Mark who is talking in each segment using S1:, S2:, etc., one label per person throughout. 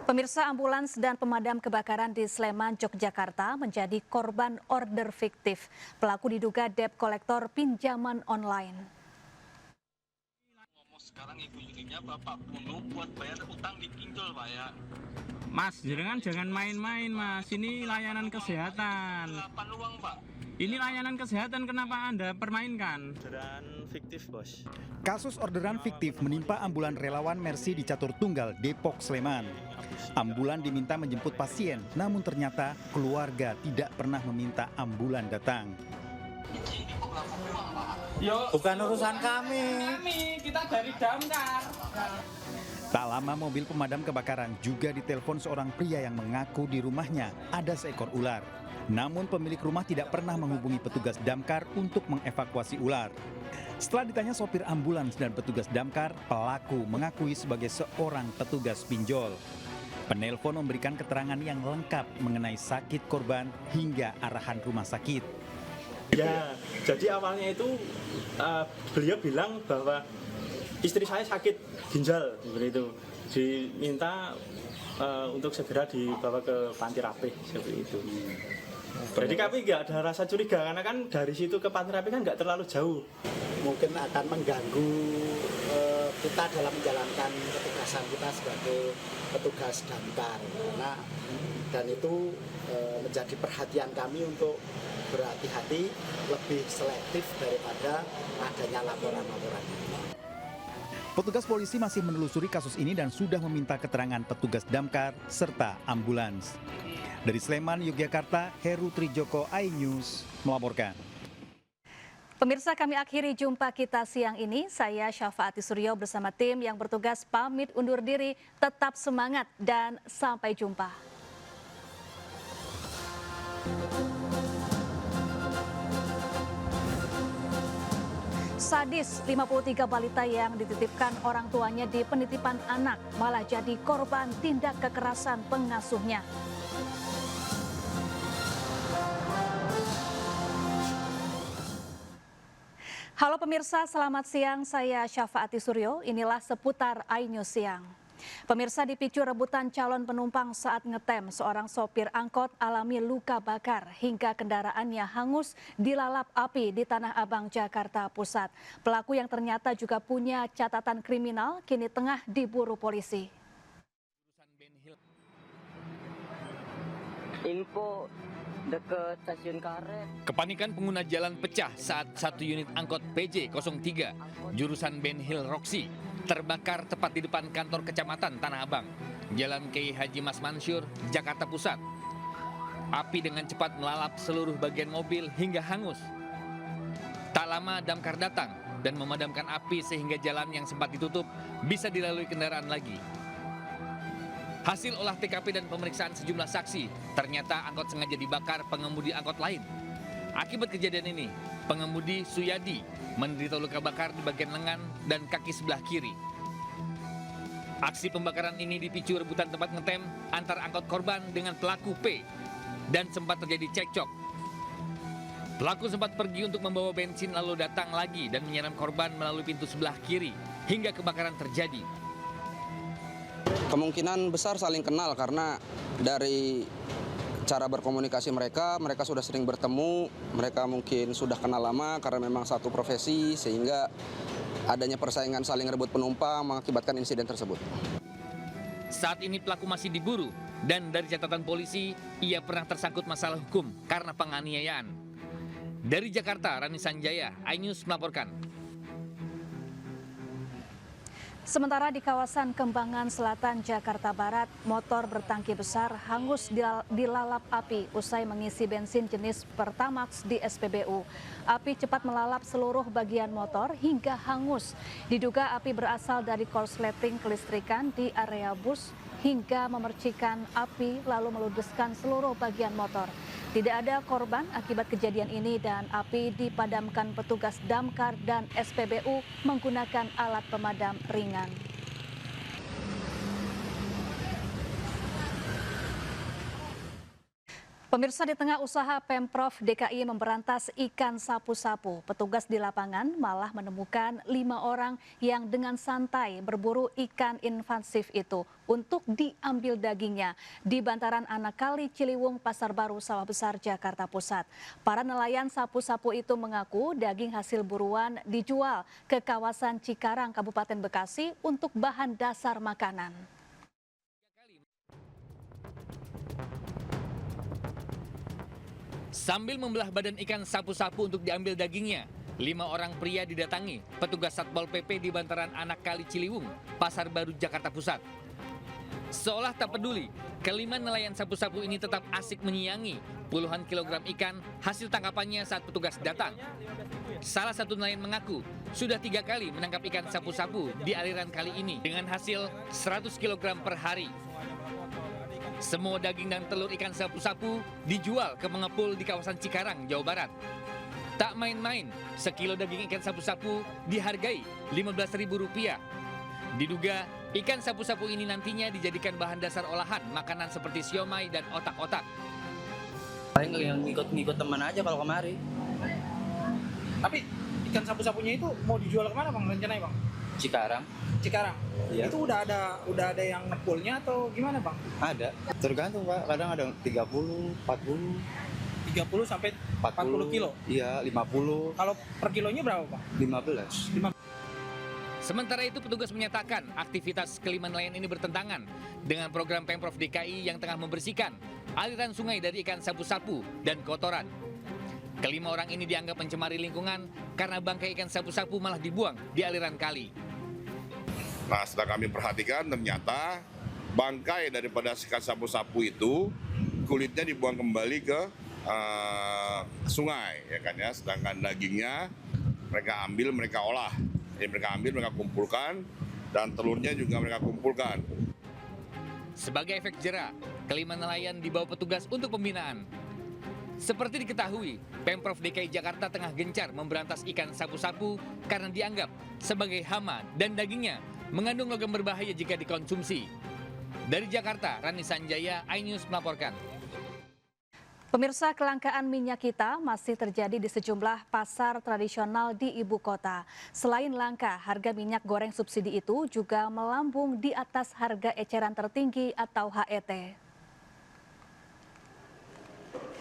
S1: Pemirsa, ambulans dan pemadam kebakaran di Sleman, Yogyakarta menjadi korban order fiktif. Pelaku diduga debt kolektor pinjaman online.
S2: Sekarang ibu jurinya Bapak bunuh buat bayar utang di pinjol, Pak ya.
S3: Mas, jangan main-main, Mas. Ini layanan kesehatan.
S2: 8 uang, Pak.
S3: Ini layanan kesehatan, kenapa Anda permainkan?
S4: Orderan fiktif, Bos.
S5: Kasus orderan fiktif menimpa ambulan relawan Mercy di Catur Tunggal, Depok, Sleman. Ambulan diminta menjemput pasien, namun ternyata keluarga tidak pernah meminta ambulan datang.
S4: Bukan urusan kami.
S3: Kita dari damkar.
S5: Tak lama mobil pemadam kebakaran juga ditelepon seorang pria yang mengaku di rumahnya ada seekor ular. Namun pemilik rumah tidak pernah menghubungi petugas damkar untuk mengevakuasi ular. Setelah ditanya sopir ambulans dan petugas damkar, pelaku mengakui sebagai seorang petugas pinjol. Penelpon memberikan keterangan yang lengkap mengenai sakit korban hingga arahan rumah sakit.
S4: Ya, jadi awalnya itu beliau bilang bahwa istri saya sakit ginjal, seperti itu. Diminta untuk segera dibawa ke panti rapih, seperti itu. Jadi kami nggak ada rasa curiga, karena kan dari situ ke panti rapih kan nggak terlalu jauh.
S6: Mungkin akan mengganggu kita dalam menjalankan ketugasan kita sebagai petugas damkar, dan itu menjadi perhatian kami untuk berhati-hati, lebih selektif daripada adanya laporan-laporan.
S5: Petugas polisi masih menelusuri kasus ini dan sudah meminta keterangan petugas damkar serta ambulans. Dari Sleman, Yogyakarta, Heru Trijoko, iNews melaporkan.
S1: Pemirsa, kami akhiri jumpa kita siang ini. Saya Syafaati Suryo bersama tim yang bertugas pamit undur diri. Tetap semangat dan sampai jumpa. Sadis, 53 balita yang dititipkan orang tuanya di penitipan anak malah jadi korban tindak kekerasan pengasuhnya. Halo pemirsa, selamat siang. Saya Syafaati Suryo. Inilah seputar iNews Siang. Pemirsa, dipicu rebutan calon penumpang saat ngetem, seorang sopir angkot alami luka bakar hingga kendaraannya hangus dilalap api di Tanah Abang, Jakarta Pusat. Pelaku yang ternyata juga punya catatan kriminal kini tengah diburu polisi.
S7: Info dekat stasiun karet.
S8: Kepanikan pengguna jalan pecah saat satu unit angkot PJ03 jurusan Ben Hill Roxy terbakar tepat di depan kantor kecamatan Tanah Abang, Jalan Kiai Haji Mas Mansur, Jakarta Pusat. Api dengan cepat melalap seluruh bagian mobil hingga hangus. Tak lama damkar datang dan memadamkan api sehingga jalan yang sempat ditutup bisa dilalui kendaraan lagi. Hasil olah TKP dan pemeriksaan sejumlah saksi, ternyata angkot sengaja dibakar pengemudi angkot lain. Akibat kejadian ini, pengemudi Suyadi menderita luka bakar di bagian lengan dan kaki sebelah kiri. Aksi pembakaran ini dipicu rebutan tempat ngetem antar angkot korban dengan pelaku P dan sempat terjadi cekcok. Pelaku sempat pergi untuk membawa bensin lalu datang lagi dan menyiram korban melalui pintu sebelah kiri hingga kebakaran terjadi.
S9: Kemungkinan besar saling kenal karena dari cara berkomunikasi mereka sudah sering bertemu, mereka mungkin sudah kenal lama karena memang satu profesi sehingga adanya persaingan saling rebut penumpang mengakibatkan insiden tersebut.
S8: Saat ini pelaku masih diburu dan dari catatan polisi ia pernah tersangkut masalah hukum karena penganiayaan. Dari Jakarta, Rani Sanjaya, iNews melaporkan.
S1: Sementara di kawasan Kembangan Selatan, Jakarta Barat, motor bertangki besar hangus dilalap api usai mengisi bensin jenis Pertamax di SPBU. Api cepat melalap seluruh bagian motor hingga hangus. Diduga api berasal dari korsleting kelistrikan di area bus hingga memercikan api lalu meludeskan seluruh bagian motor. Tidak ada korban akibat kejadian ini dan api dipadamkan petugas damkar dan SPBU menggunakan alat pemadam ringan. Pemirsa, di tengah usaha Pemprov DKI memberantas ikan sapu-sapu, petugas di lapangan malah menemukan 5 orang yang dengan santai berburu ikan invasif itu untuk diambil dagingnya di bantaran anak kali Ciliwung, Pasar Baru, Sawah Besar, Jakarta Pusat. Para nelayan sapu-sapu itu mengaku daging hasil buruan dijual ke kawasan Cikarang, Kabupaten Bekasi untuk bahan dasar makanan.
S8: Sambil membelah badan ikan sapu-sapu untuk diambil dagingnya, 5 orang pria didatangi petugas Satpol PP di bantaran anak kali Ciliwung, Pasar Baru, Jakarta Pusat. Seolah tak peduli, kelima nelayan sapu-sapu ini tetap asik menyiangi puluhan kilogram ikan hasil tangkapannya saat petugas datang. Salah satu nelayan mengaku sudah 3 kali menangkap ikan sapu-sapu di aliran kali ini dengan hasil 100 kg per hari. Semua daging dan telur ikan sapu-sapu dijual ke pengepul di kawasan Cikarang, Jawa Barat. Tak main-main, sekilo daging ikan sapu-sapu dihargai Rp15.000. Diduga ikan sapu-sapu ini nantinya dijadikan bahan dasar olahan makanan seperti siomay dan otak-otak.
S10: Paling yang ngikut teman aja kalau kemari.
S11: Tapi ikan sapu-sapunya itu mau dijual kemana Bang rencananya Bang?
S10: Cikarang.
S11: Iya. Itu udah ada yang ngepulnya atau gimana Bang?
S10: Ada. Tergantung Pak, kadang ada 30, 40.
S11: 30 sampai 40 kilo?
S10: Iya, 50.
S11: Kalau per kilonya berapa Bang?
S10: 15.
S8: Sementara itu petugas menyatakan aktivitas kelima nelayan ini bertentangan dengan program Pemprov DKI yang tengah membersihkan aliran sungai dari ikan sapu-sapu dan kotoran. Kelima orang ini dianggap mencemari lingkungan karena bangkai ikan sapu-sapu malah dibuang di aliran kali.
S12: Nah, setelah kami perhatikan ternyata bangkai daripada ikan sapu-sapu itu kulitnya dibuang kembali ke sungai, ya kan ya. Sedangkan dagingnya mereka ambil, mereka olah. Jadi mereka ambil, mereka kumpulkan, dan telurnya juga mereka kumpulkan.
S8: Sebagai efek jera, kelima nelayan dibawa petugas untuk pembinaan. Seperti diketahui, Pemprov DKI Jakarta tengah gencar memberantas ikan sapu-sapu karena dianggap sebagai hama dan dagingnya mengandung logam berbahaya jika dikonsumsi. Dari Jakarta, Rani Sanjaya, iNews melaporkan.
S1: Pemirsa, kelangkaan minyak kita masih terjadi di sejumlah pasar tradisional di ibu kota. Selain langka, harga minyak goreng subsidi itu juga melambung di atas harga eceran tertinggi atau HET.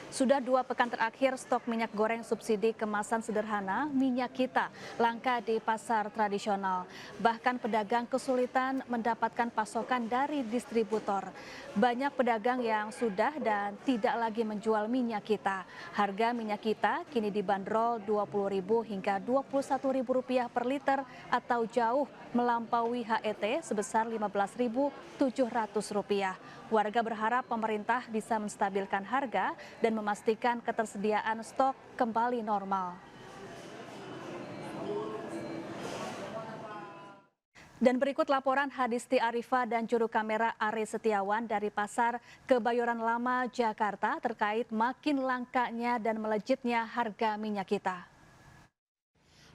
S1: Sudah 2 pekan terakhir stok minyak goreng subsidi kemasan sederhana minyak kita langka di pasar tradisional. Bahkan pedagang kesulitan mendapatkan pasokan dari distributor. Banyak pedagang yang sudah dan tidak lagi menjual minyak kita. Harga minyak kita kini dibanderol Rp20.000 hingga Rp21.000 per liter atau jauh melampaui HET sebesar Rp15.700. Warga berharap pemerintah bisa menstabilkan harga dan memastikan ketersediaan stok kembali normal. Dan berikut laporan Hadisti Arifah dan juru kamera Ari Setiawan dari Pasar Kebayoran Lama, Jakarta terkait makin langkanya dan melejitnya harga minyak kita.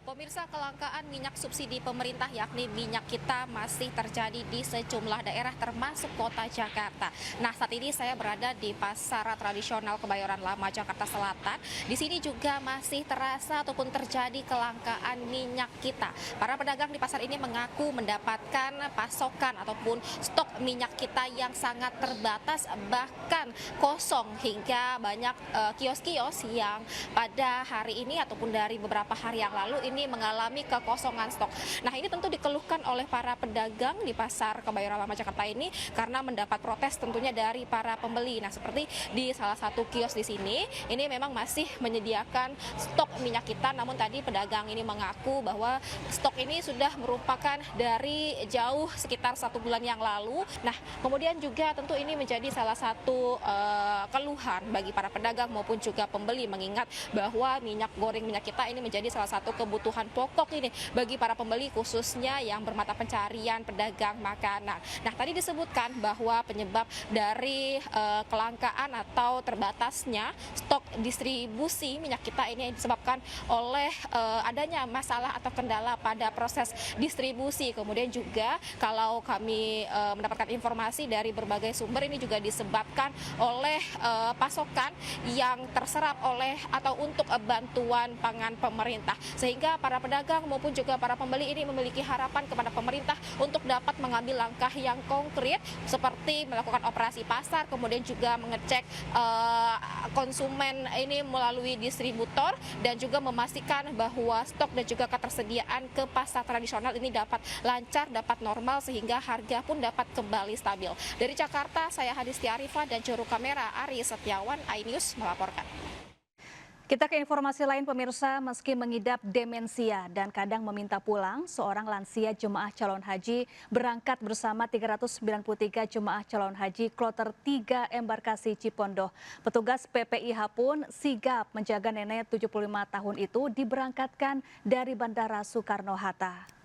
S13: Pemirsa, kelangkaan minyak subsidi pemerintah yakni minyak kita masih terjadi di sejumlah daerah termasuk kota Jakarta. Nah, saat ini saya berada di Pasar Tradisional Kebayoran Lama, Jakarta Selatan. Di sini juga masih terasa ataupun terjadi kelangkaan minyak kita. Para pedagang di pasar ini mengaku mendapatkan pasokan ataupun stok minyak kita yang sangat terbatas, bahkan kosong, hingga banyak kios-kios yang pada hari ini ataupun dari beberapa hari yang lalu ini mengalami kekosongan stok. Nah, ini tentu dikeluhkan oleh para pedagang di Pasar Kebayoran Lama Jakarta ini karena mendapat protes tentunya dari para pembeli. Nah, seperti di salah satu kios di sini, ini memang masih menyediakan stok minyak kita, namun tadi pedagang ini mengaku bahwa stok ini sudah merupakan dari jauh sekitar 1 bulan yang lalu. Nah, kemudian juga tentu ini menjadi salah satu keluhan bagi para pedagang maupun juga pembeli, mengingat bahwa minyak goreng minyak kita ini menjadi salah satu kebutuhan kebutuhan pokok ini bagi para pembeli, khususnya yang bermata pencarian pedagang makanan. Nah, tadi disebutkan bahwa penyebab dari kelangkaan atau terbatasnya stok distribusi minyak kita ini disebabkan oleh adanya masalah atau kendala pada proses distribusi. Kemudian juga kalau kami mendapatkan informasi dari berbagai sumber, ini juga disebabkan oleh pasokan yang terserap oleh atau untuk bantuan pangan pemerintah, sehingga para pedagang maupun juga para pembeli ini memiliki harapan kepada pemerintah untuk dapat mengambil langkah yang konkret seperti melakukan operasi pasar, kemudian juga mengecek konsumen ini melalui distributor, dan juga memastikan bahwa stok dan juga ketersediaan ke pasar tradisional ini dapat lancar, dapat normal, sehingga harga pun dapat kembali stabil. Dari Jakarta, saya Hadisti Arifah dan juru kamera Ari Setiawan, iNews melaporkan.
S1: Kita ke informasi lain, pemirsa. Meski mengidap demensia dan kadang meminta pulang, seorang lansia jemaah calon haji berangkat bersama 393 jemaah calon haji kloter 3 embarkasi Cipondoh. Petugas PPIH pun sigap menjaga nenek 75 tahun itu diberangkatkan dari Bandara Soekarno-Hatta.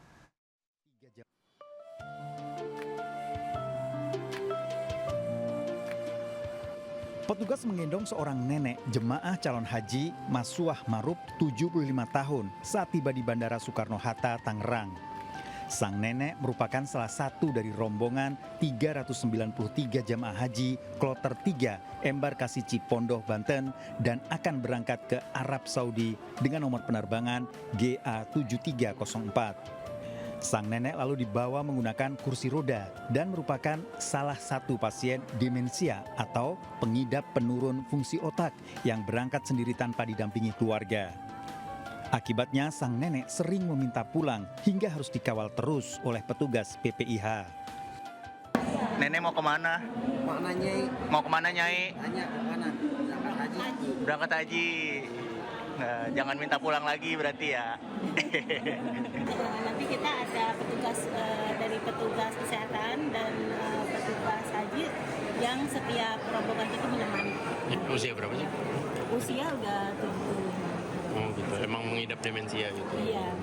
S5: Petugas menggendong seorang nenek jemaah calon haji Masuah Marub 75 tahun saat tiba di Bandara Soekarno-Hatta, Tangerang. Sang nenek merupakan salah satu dari rombongan 393 jemaah haji kloter 3 embarkasi Cipondoh, Banten dan akan berangkat ke Arab Saudi dengan nomor penerbangan GA7304. Sang nenek lalu dibawa menggunakan kursi roda dan merupakan salah satu pasien demensia atau pengidap penurun fungsi otak yang berangkat sendiri tanpa didampingi keluarga. Akibatnya sang nenek sering meminta pulang hingga harus dikawal terus oleh petugas PPIH.
S14: Nenek mau kemana?
S6: Mana Nyai?
S14: Mau kemana Nyai?
S6: Tanya kemana? Berangkat haji.
S14: Berangkat haji. Nah, jangan minta pulang lagi berarti ya.
S15: Nanti kita ada petugas dari petugas kesehatan dan petugas haji yang setiap rombongan itu menemani.
S16: Usia berapa sih?
S15: Usia udah 75.
S16: Oh gitu, emang mengidap demensia gitu?
S15: Iya.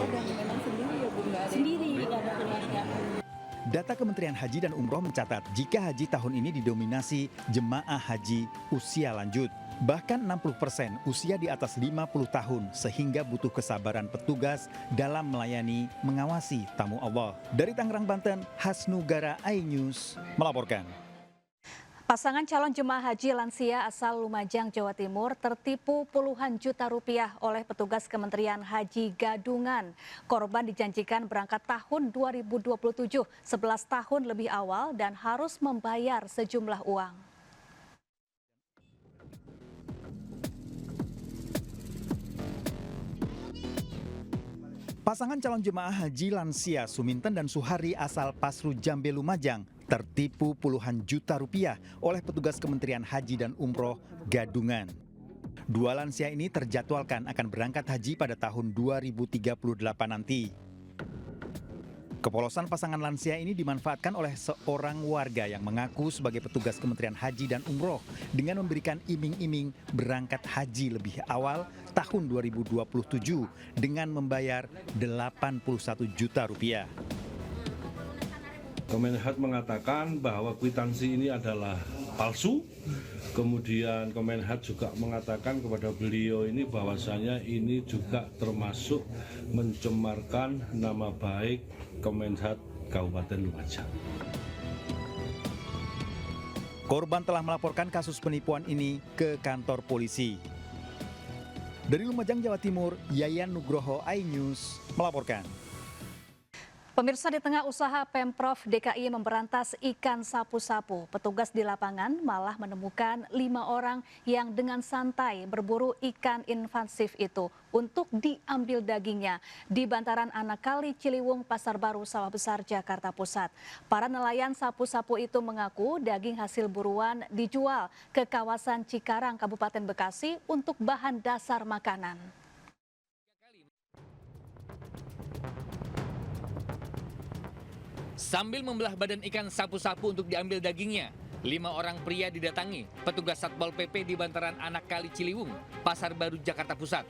S15: Dan memang sendiri ya Bunda? Sendiri, nggak ada keluarga.
S5: Data Kementerian Haji dan Umroh mencatat jika haji tahun ini didominasi jemaah haji usia lanjut. Bahkan 60% usia di atas 50 tahun sehingga butuh kesabaran petugas dalam melayani mengawasi tamu Allah. Dari Tangerang, Banten, Hasnugara, iNews melaporkan.
S1: Pasangan calon jemaah haji lansia asal Lumajang, Jawa Timur tertipu puluhan juta rupiah oleh petugas Kementerian Haji Gadungan. Korban dijanjikan berangkat tahun 2027, 11 tahun lebih awal dan harus membayar sejumlah uang.
S5: Pasangan calon jemaah haji lansia Suminten dan Suhari asal Pasru Jambe, Lumajang tertipu puluhan juta rupiah oleh petugas Kementerian Haji dan Umroh Gadungan. Dua lansia ini terjadwalkan akan berangkat haji pada tahun 2038 nanti. Kepolosan pasangan lansia ini dimanfaatkan oleh seorang warga yang mengaku sebagai petugas Kementerian Haji dan Umroh dengan memberikan iming-iming berangkat haji lebih awal tahun 2027 dengan membayar 81 juta rupiah.
S17: Kemenhad mengatakan bahwa kwitansi ini adalah palsu. Kemudian Kemenhad juga mengatakan kepada beliau ini bahwasanya ini juga termasuk mencemarkan nama baik Kemenhad Kabupaten Lumajang.
S5: Korban telah melaporkan kasus penipuan ini ke kantor polisi. Dari Lumajang, Jawa Timur, Yayan Nugroho, iNews melaporkan.
S1: Pemirsa, di tengah usaha Pemprov DKI memberantas ikan sapu-sapu, petugas di lapangan malah menemukan 5 orang yang dengan santai berburu ikan invasif itu untuk diambil dagingnya di bantaran Anak Kali Ciliwung, Pasar Baru, Sawah Besar, Jakarta Pusat. Para nelayan sapu-sapu itu mengaku daging hasil buruan dijual ke kawasan Cikarang, Kabupaten Bekasi untuk bahan dasar makanan.
S8: Sambil membelah badan ikan sapu-sapu untuk diambil dagingnya, 5 orang pria didatangi petugas Satpol PP di bantaran Anak Kali Ciliwung, Pasar Baru, Jakarta Pusat.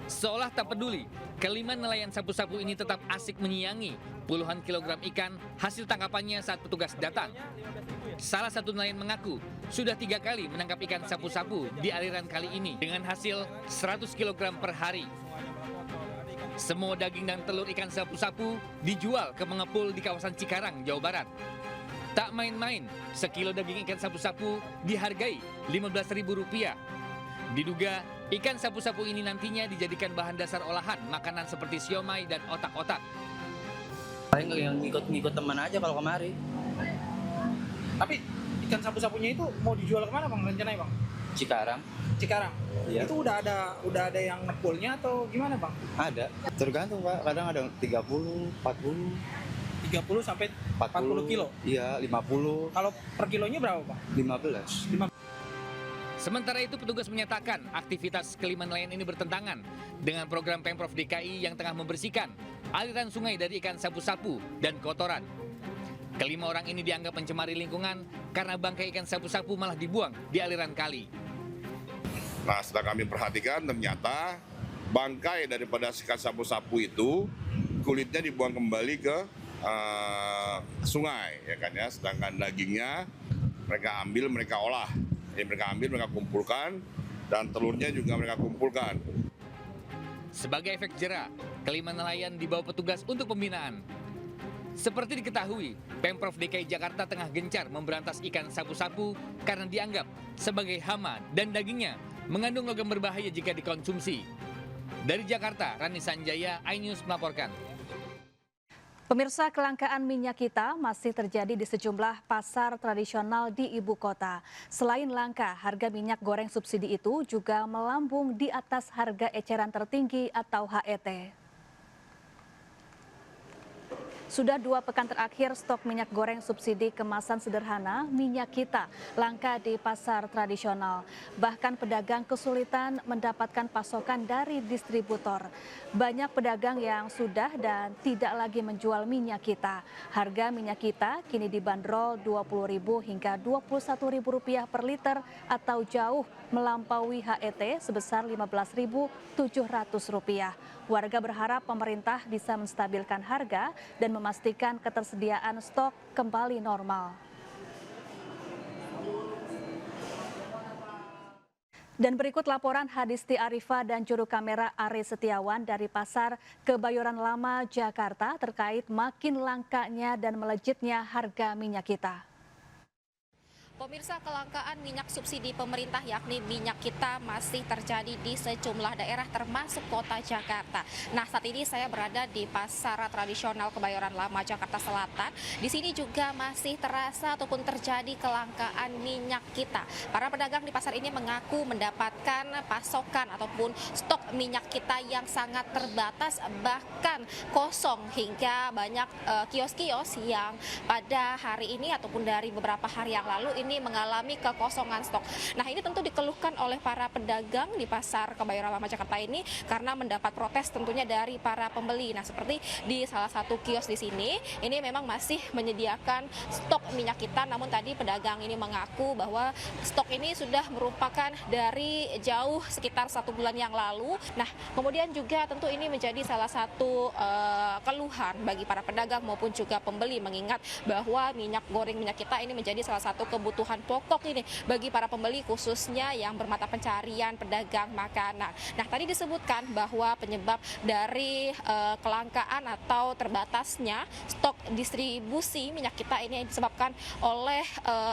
S8: Seolah tak peduli, kelima nelayan sapu-sapu ini tetap asik menyiangi puluhan kilogram ikan hasil tangkapannya saat petugas datang. Salah satu nelayan mengaku sudah 3 kali menangkap ikan sapu-sapu di aliran kali ini dengan hasil 100 kg per hari. Semua daging dan telur ikan sapu-sapu dijual ke pengepul di kawasan Cikarang, Jawa Barat. Tak main-main, sekilo daging ikan sapu-sapu dihargai Rp15.000. Diduga ikan sapu-sapu ini nantinya dijadikan bahan dasar olahan makanan seperti siomay dan otak-otak.
S10: Paling yang ngikut teman aja kalau kemari.
S11: Tapi ikan sapu-sapunya itu mau dijual kemana bang rencananya bang?
S10: Cikarang.
S11: Cikarang.
S10: Iya.
S11: Itu udah ada yang ngepulnya atau gimana bang?
S18: Ada. Tergantung pak. Kadang ada 30, 40.
S11: 30 sampai 40 kilo?
S18: Iya, 50.
S11: Kalau per kilonya berapa bang?
S18: 15.
S8: Sementara itu petugas menyatakan aktivitas kelima nelayan ini bertentangan dengan program Pemprov DKI yang tengah membersihkan aliran sungai dari ikan sapu-sapu dan kotoran. Kelima orang ini dianggap mencemari lingkungan karena bangkai ikan sapu-sapu malah dibuang di aliran kali.
S12: Nah, setelah kami perhatikan ternyata bangkai daripada ikan sapu-sapu itu kulitnya dibuang kembali ke sungai, ya kan ya. Sedangkan dagingnya mereka ambil, mereka olah. Jadi mereka ambil, mereka kumpulkan, dan telurnya juga mereka kumpulkan.
S8: Sebagai efek jera, kelima nelayan dibawa petugas untuk pembinaan. Seperti diketahui, Pemprov DKI Jakarta tengah gencar memberantas ikan sapu-sapu karena dianggap sebagai hama dan dagingnya mengandung logam berbahaya jika dikonsumsi. Dari Jakarta, Rani Sanjaya, iNews melaporkan.
S1: Pemirsa, kelangkaan minyak kita masih terjadi di sejumlah pasar tradisional di ibu kota. Selain langka, harga minyak goreng subsidi itu juga melambung di atas harga eceran tertinggi atau HET. Sudah 2 pekan terakhir stok minyak goreng subsidi kemasan sederhana minyak kita langka di pasar tradisional. Bahkan pedagang kesulitan mendapatkan pasokan dari distributor. Banyak pedagang yang sudah dan tidak lagi menjual minyak kita. Harga minyak kita kini dibanderol Rp20.000 hingga Rp21.000 per liter atau jauh melampaui HET sebesar Rp15.700. Warga berharap pemerintah bisa menstabilkan harga dan memastikan ketersediaan stok kembali normal. Dan berikut laporan Hadisti Arifah dan juru kamera Ari Setiawan dari Pasar Kebayoran Lama, Jakarta terkait makin langkanya dan melejitnya harga minyak kita.
S13: Pemirsa, kelangkaan minyak subsidi pemerintah yakni minyak kita masih terjadi di sejumlah daerah termasuk kota Jakarta. Nah, saat ini saya berada di Pasar Tradisional Kebayoran Lama, Jakarta Selatan. Di sini juga masih terasa ataupun terjadi kelangkaan minyak kita. Para pedagang di pasar ini mengaku mendapatkan pasokan ataupun stok minyak kita yang sangat terbatas, bahkan kosong, hingga banyak kios-kios yang pada hari ini ataupun dari beberapa hari yang lalu ini mengalami kekosongan stok. Nah, ini tentu dikeluhkan oleh para pedagang di Pasar Kebayoran Lama Jakarta ini karena mendapat protes tentunya dari para pembeli. Nah, seperti di salah satu kios di sini, ini memang masih menyediakan stok minyak kita, namun tadi pedagang ini mengaku bahwa stok ini sudah merupakan dari jauh sekitar 1 bulan yang lalu. Nah, kemudian juga tentu ini menjadi salah satu keluhan bagi para pedagang maupun juga pembeli, mengingat bahwa minyak goreng minyak kita ini menjadi salah satu kebutuhan pokok ini bagi para pembeli, khususnya yang bermata pencarian pedagang makanan. Nah, tadi disebutkan bahwa penyebab dari kelangkaan atau terbatasnya stok distribusi minyak kita ini disebabkan oleh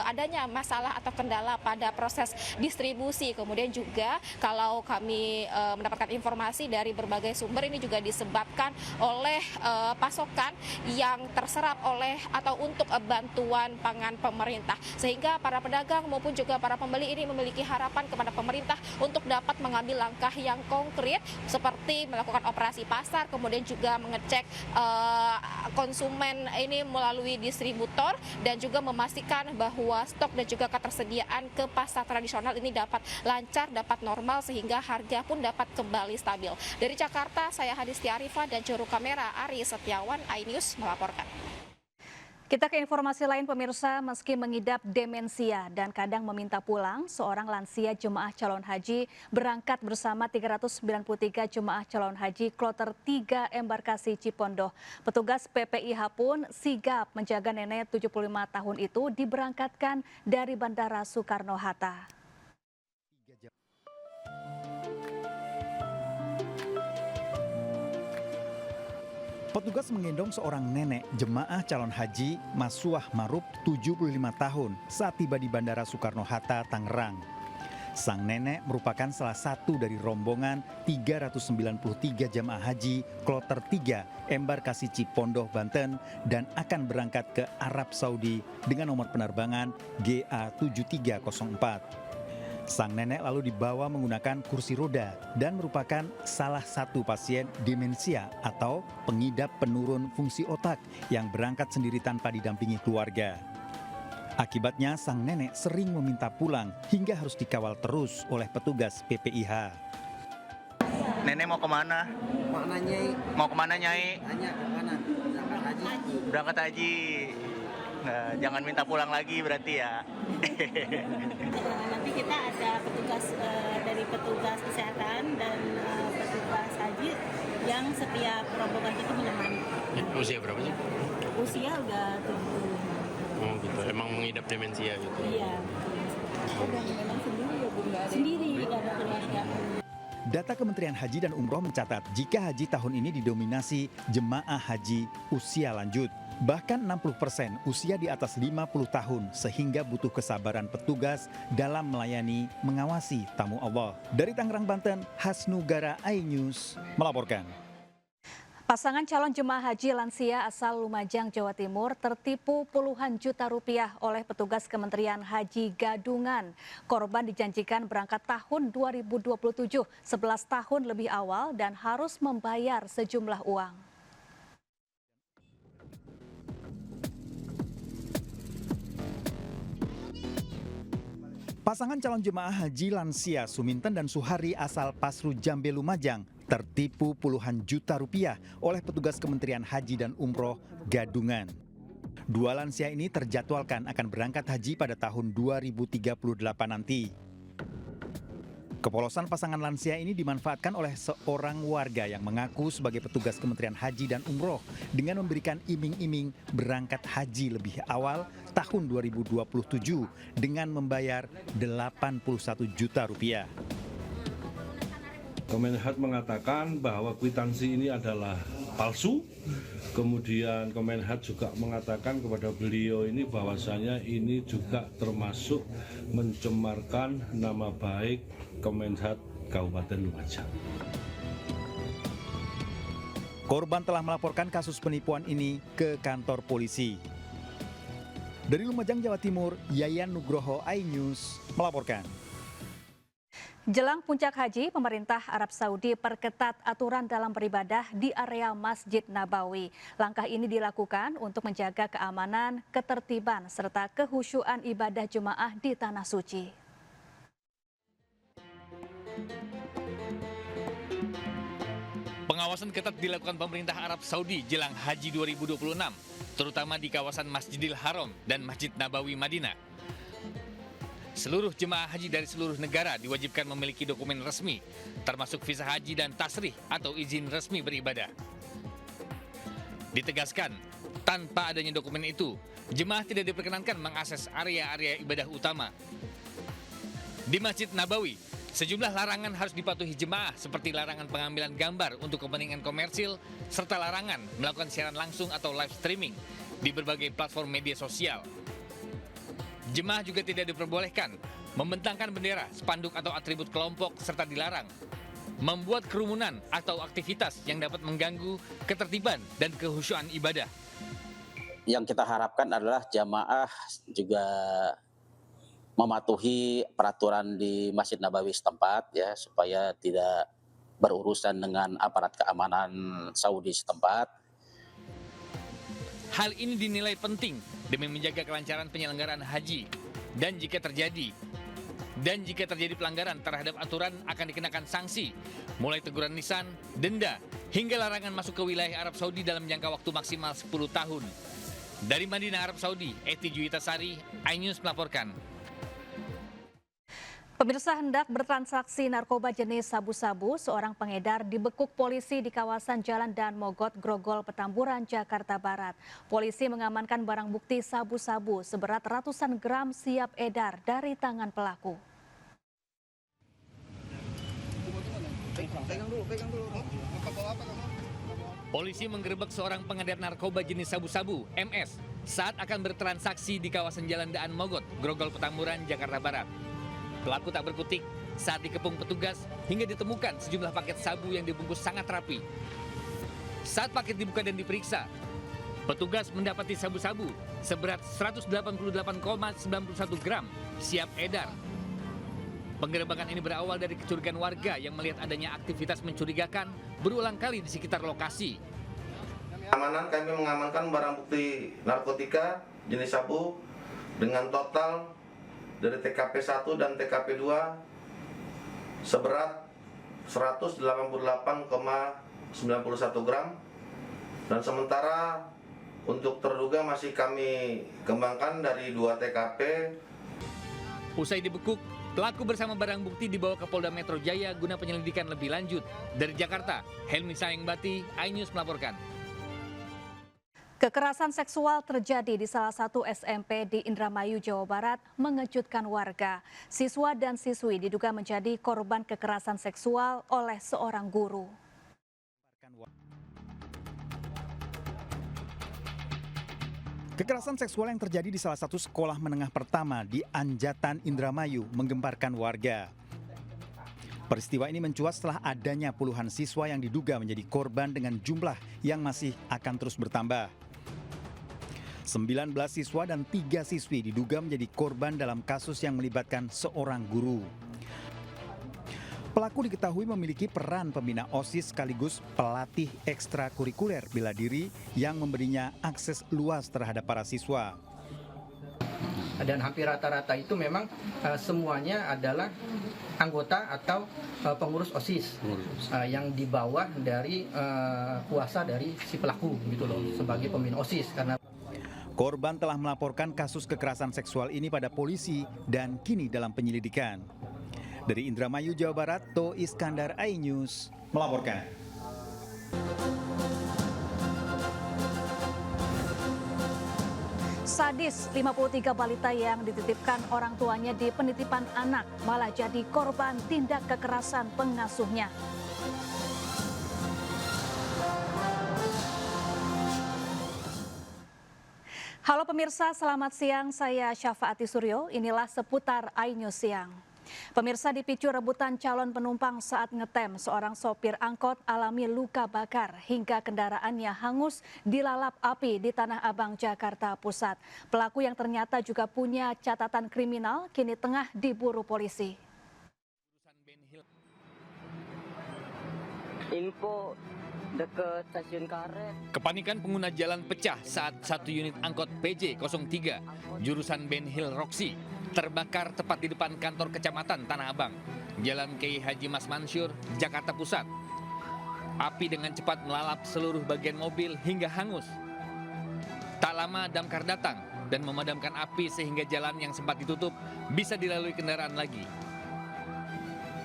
S13: adanya masalah atau kendala pada proses distribusi. Kemudian juga kalau kami mendapatkan informasi dari berbagai sumber, ini juga disebabkan oleh pasokan yang terserap oleh atau untuk bantuan pangan pemerintah, sehingga para pedagang maupun juga para pembeli ini memiliki harapan kepada pemerintah untuk dapat mengambil langkah yang konkret seperti melakukan operasi pasar, kemudian juga mengecek konsumen ini melalui distributor, dan juga memastikan bahwa stok dan juga ketersediaan ke pasar tradisional ini dapat lancar, dapat normal, sehingga harga pun dapat kembali stabil. Dari Jakarta, saya Hadisti Arifah dan juru kamera Ari Setiawan, iNews melaporkan.
S1: Kita ke informasi lain pemirsa, meski mengidap demensia dan kadang meminta pulang, seorang lansia jemaah calon haji berangkat bersama 393 jemaah calon haji kloter 3 embarkasi Cipondoh. Petugas PPIH pun sigap menjaga nenek 75 tahun itu diberangkatkan dari Bandara Soekarno-Hatta.
S5: Petugas menggendong seorang nenek jemaah calon haji Masuah Marub 75 tahun saat tiba di Bandara Soekarno-Hatta, Tangerang. Sang nenek merupakan salah satu dari rombongan 393 jemaah haji kloter 3 embarkasi Cipondoh, Banten dan akan berangkat ke Arab Saudi dengan nomor penerbangan GA7304. Sang nenek lalu dibawa menggunakan kursi roda dan merupakan salah satu pasien demensia atau pengidap penurun fungsi otak yang berangkat sendiri tanpa didampingi keluarga. Akibatnya sang nenek sering meminta pulang hingga harus dikawal terus oleh petugas PPIH.
S14: Nenek mau kemana?
S6: Mana Nyai?
S14: Mau kemana Nyai?
S6: Tanya kemana? Berangkat haji.
S14: Berangkat haji. Nah, jangan minta pulang lagi berarti ya.
S15: Nanti kita ada petugas dari petugas kesehatan dan petugas haji yang setiap rombongan itu menemani.
S16: Usia berapa sih?
S15: Usia udah 75.
S16: Oh gitu, emang mengidap demensia gitu?
S15: Iya. Memang sendiri ya Bunda? Sendiri, nggak ada keluarga.
S5: Data Kementerian Haji dan Umroh mencatat jika haji tahun ini didominasi jemaah haji usia lanjut. Bahkan 60% usia di atas 50 tahun sehingga butuh kesabaran petugas dalam melayani mengawasi tamu Allah. Dari Tangerang, Banten, Hasnugara iNews melaporkan.
S1: Pasangan calon jemaah haji lansia asal Lumajang, Jawa Timur tertipu puluhan juta rupiah oleh petugas Kementerian Haji Gadungan. Korban dijanjikan berangkat tahun 2027, 11 tahun lebih awal dan harus membayar sejumlah uang.
S5: Pasangan calon jemaah haji lansia Suminten dan Suhari asal Pasru Jambe, Lumajang tertipu puluhan juta rupiah oleh petugas Kementerian Haji dan Umroh Gadungan. Dua lansia ini terjadwalkan akan berangkat haji pada tahun 2038 nanti. Kepolosan pasangan lansia ini dimanfaatkan oleh seorang warga yang mengaku sebagai petugas Kementerian Haji dan Umroh dengan memberikan iming-iming berangkat haji lebih awal tahun 2027 dengan membayar 81 juta rupiah.
S17: Kemenhad mengatakan bahwa kwitansi ini adalah palsu. Kemudian Kemenhad juga mengatakan kepada beliau ini bahwasanya ini juga termasuk mencemarkan nama baik Kemenhad Kabupaten Lumajang.
S5: Korban telah melaporkan kasus penipuan ini ke kantor polisi. Dari Lumajang, Jawa Timur, Yayan Nugroho iNews melaporkan.
S1: Jelang puncak haji, pemerintah Arab Saudi perketat aturan dalam beribadah di area Masjid Nabawi. Langkah ini dilakukan untuk menjaga keamanan, ketertiban, serta kehusyuan ibadah jemaah di Tanah Suci.
S8: Pengawasan ketat dilakukan pemerintah Arab Saudi jelang Haji 2026, terutama di kawasan Masjidil Haram dan Masjid Nabawi Madinah. Seluruh jemaah haji dari seluruh negara diwajibkan memiliki dokumen resmi, termasuk visa haji dan tasrih atau izin resmi beribadah. Ditegaskan, tanpa adanya dokumen itu, jemaah tidak diperkenankan mengakses area-area ibadah utama. Di Masjid Nabawi, sejumlah larangan harus dipatuhi jemaah seperti larangan pengambilan gambar untuk kepentingan komersil, serta larangan melakukan siaran langsung atau live streaming di berbagai platform media sosial. Jemaah juga tidak diperbolehkan membentangkan bendera, spanduk atau atribut kelompok serta dilarang membuat kerumunan atau aktivitas yang dapat mengganggu ketertiban dan kehusyuan ibadah.
S19: Yang kita harapkan adalah jamaah juga mematuhi peraturan di Masjid Nabawi setempat ya supaya tidak berurusan dengan aparat keamanan Saudi setempat.
S8: Hal ini dinilai penting demi menjaga kelancaran penyelenggaraan haji dan jika terjadi pelanggaran terhadap aturan akan dikenakan sanksi mulai teguran lisan, denda hingga larangan masuk ke wilayah Arab Saudi dalam jangka waktu maksimal 10 tahun. Dari Madinah, Arab Saudi, Eti Juwitasari, iNews melaporkan.
S1: Pemirsa, hendak bertransaksi narkoba jenis sabu-sabu, seorang pengedar dibekuk polisi di kawasan Jalan Dan Mogot, Grogol, Petamburan, Jakarta Barat. Polisi mengamankan barang bukti sabu-sabu seberat ratusan gram siap edar dari tangan pelaku.
S8: Polisi menggerebek seorang pengedar narkoba jenis sabu-sabu, MS, saat akan bertransaksi di kawasan Jalan Daan Mogot, Grogol, Petamburan, Jakarta Barat. Pelaku tak berkutik saat dikepung petugas hingga ditemukan sejumlah paket sabu yang dibungkus sangat rapi. Saat paket dibuka dan diperiksa, petugas mendapati sabu-sabu seberat 188,91 gram siap edar. Penggerebekan ini berawal dari kecurigaan warga yang melihat adanya aktivitas mencurigakan berulang kali di sekitar lokasi.
S20: Keamanan, kami mengamankan barang bukti narkotika jenis sabu dengan total dari TKP 1 dan TKP 2 seberat 188,91 gram, dan sementara untuk terduga masih kami kembangkan dari 2 TKP.
S8: Usai dibekuk, pelaku bersama barang bukti dibawa ke Polda Metro Jaya guna penyelidikan lebih lanjut. Dari Jakarta, Helmi Sayengbati, iNews melaporkan.
S1: Kekerasan seksual terjadi di salah satu SMP di Indramayu, Jawa Barat, mengejutkan warga. Siswa dan siswi diduga menjadi korban kekerasan seksual oleh seorang guru.
S5: Kekerasan seksual yang terjadi di salah satu sekolah menengah pertama di Anjatan, Indramayu menggemparkan warga. Peristiwa ini mencuat setelah adanya puluhan siswa yang diduga menjadi korban dengan jumlah yang masih akan terus bertambah. 19 siswa dan 3 siswi diduga menjadi korban dalam kasus yang melibatkan seorang guru. Pelaku diketahui memiliki peran pembina OSIS sekaligus pelatih ekstrakurikuler bela diri yang memberinya akses luas terhadap para siswa.
S21: Dan hampir rata-rata itu memang semuanya adalah anggota atau pengurus OSIS yang di bawah dari kuasa dari si pelaku gitu loh, sebagai pembina OSIS. Karena
S5: korban telah melaporkan kasus kekerasan seksual ini pada polisi dan kini dalam penyelidikan. Dari Indramayu, Jawa Barat, To Iskandar, iNews melaporkan.
S1: Sadis, 53 balita yang dititipkan orang tuanya di penitipan anak malah jadi korban tindak kekerasan pengasuhnya. Halo pemirsa, selamat siang. Saya Syafaati Suryo. Inilah seputar iNews Siang. Pemirsa, dipicu rebutan calon penumpang saat ngetem, seorang sopir angkot alami luka bakar hingga kendaraannya hangus dilalap api di Tanah Abang, Jakarta Pusat. Pelaku yang ternyata juga punya catatan kriminal kini tengah diburu polisi.
S7: Info dekat stasiun karet.
S8: Kepanikan pengguna jalan pecah saat satu unit angkot PJ 03 jurusan Ben Hill Roxy terbakar tepat di depan kantor kecamatan Tanah Abang, Jalan Kiai Haji Mas Mansur, Jakarta Pusat. Api dengan cepat melalap seluruh bagian mobil hingga hangus. Tak lama damkar datang dan memadamkan api sehingga jalan yang sempat ditutup bisa dilalui kendaraan lagi.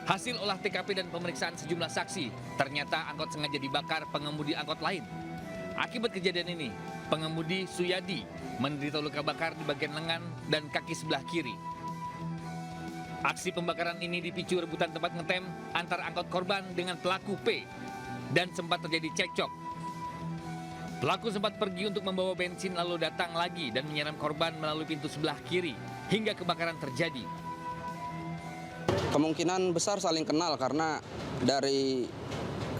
S8: Hasil olah TKP dan pemeriksaan sejumlah saksi, ternyata angkot sengaja dibakar pengemudi angkot lain. Akibat kejadian ini, pengemudi Suyadi menderita luka bakar di bagian lengan dan kaki sebelah kiri. Aksi pembakaran ini dipicu rebutan tempat ngetem antar angkot korban dengan pelaku P dan sempat terjadi cekcok. Pelaku sempat pergi untuk membawa bensin lalu datang lagi dan menyiram korban melalui pintu sebelah kiri hingga kebakaran terjadi.
S9: Kemungkinan besar saling kenal karena dari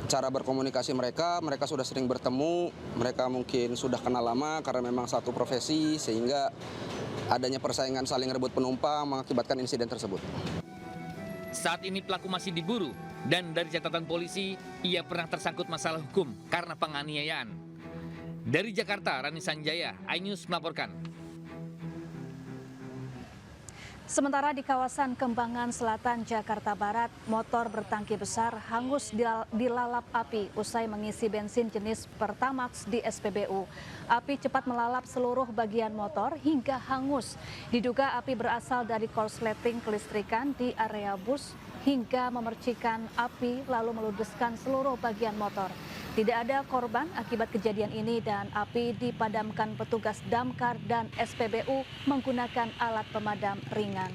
S9: cara berkomunikasi mereka sudah sering bertemu, mereka mungkin sudah kenal lama karena memang satu profesi sehingga adanya persaingan saling rebut penumpang mengakibatkan insiden tersebut.
S8: Saat ini pelaku masih diburu dan dari catatan polisi ia pernah tersangkut masalah hukum karena penganiayaan. Dari Jakarta, Rani Sanjaya, iNews melaporkan.
S1: Sementara di kawasan Kembangan Selatan, Jakarta Barat, motor bertangki besar hangus dilalap api usai mengisi bensin jenis Pertamax di SPBU. Api cepat melalap seluruh bagian motor hingga hangus. Diduga api berasal dari korsleting kelistrikan di area bus hingga memercikan api lalu meludeskan seluruh bagian motor. Tidak ada korban akibat kejadian ini dan api dipadamkan petugas damkar dan SPBU menggunakan alat pemadam ringan.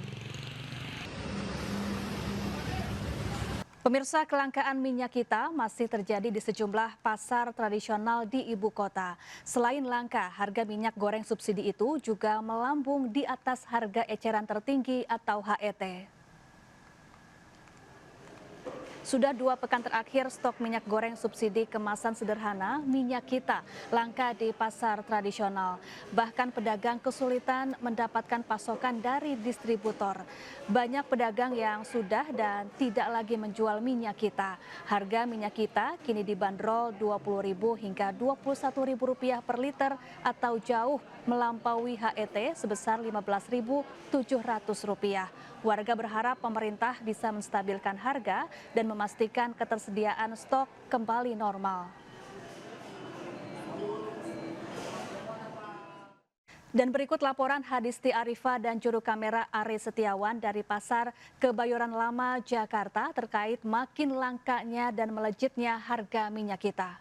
S1: Pemirsa, kelangkaan minyak kita masih terjadi di sejumlah pasar tradisional di ibu kota. Selain langka, harga minyak goreng subsidi itu juga melambung di atas harga eceran tertinggi atau HET. Sudah 2 pekan terakhir stok minyak goreng subsidi kemasan sederhana minyak kita langka di pasar tradisional. Bahkan pedagang kesulitan mendapatkan pasokan dari distributor. Banyak pedagang yang sudah dan tidak lagi menjual minyak kita. Harga minyak kita kini dibanderol Rp20.000 hingga Rp21.000 per liter atau jauh melampaui HET sebesar Rp15.700. Warga berharap pemerintah bisa menstabilkan harga dan memastikan ketersediaan stok kembali normal. Dan berikut laporan Hadisti Arifa dan juru kamera Ari Setiawan dari Pasar Kebayoran Lama, Jakarta terkait makin langkanya dan melejitnya harga minyak kita.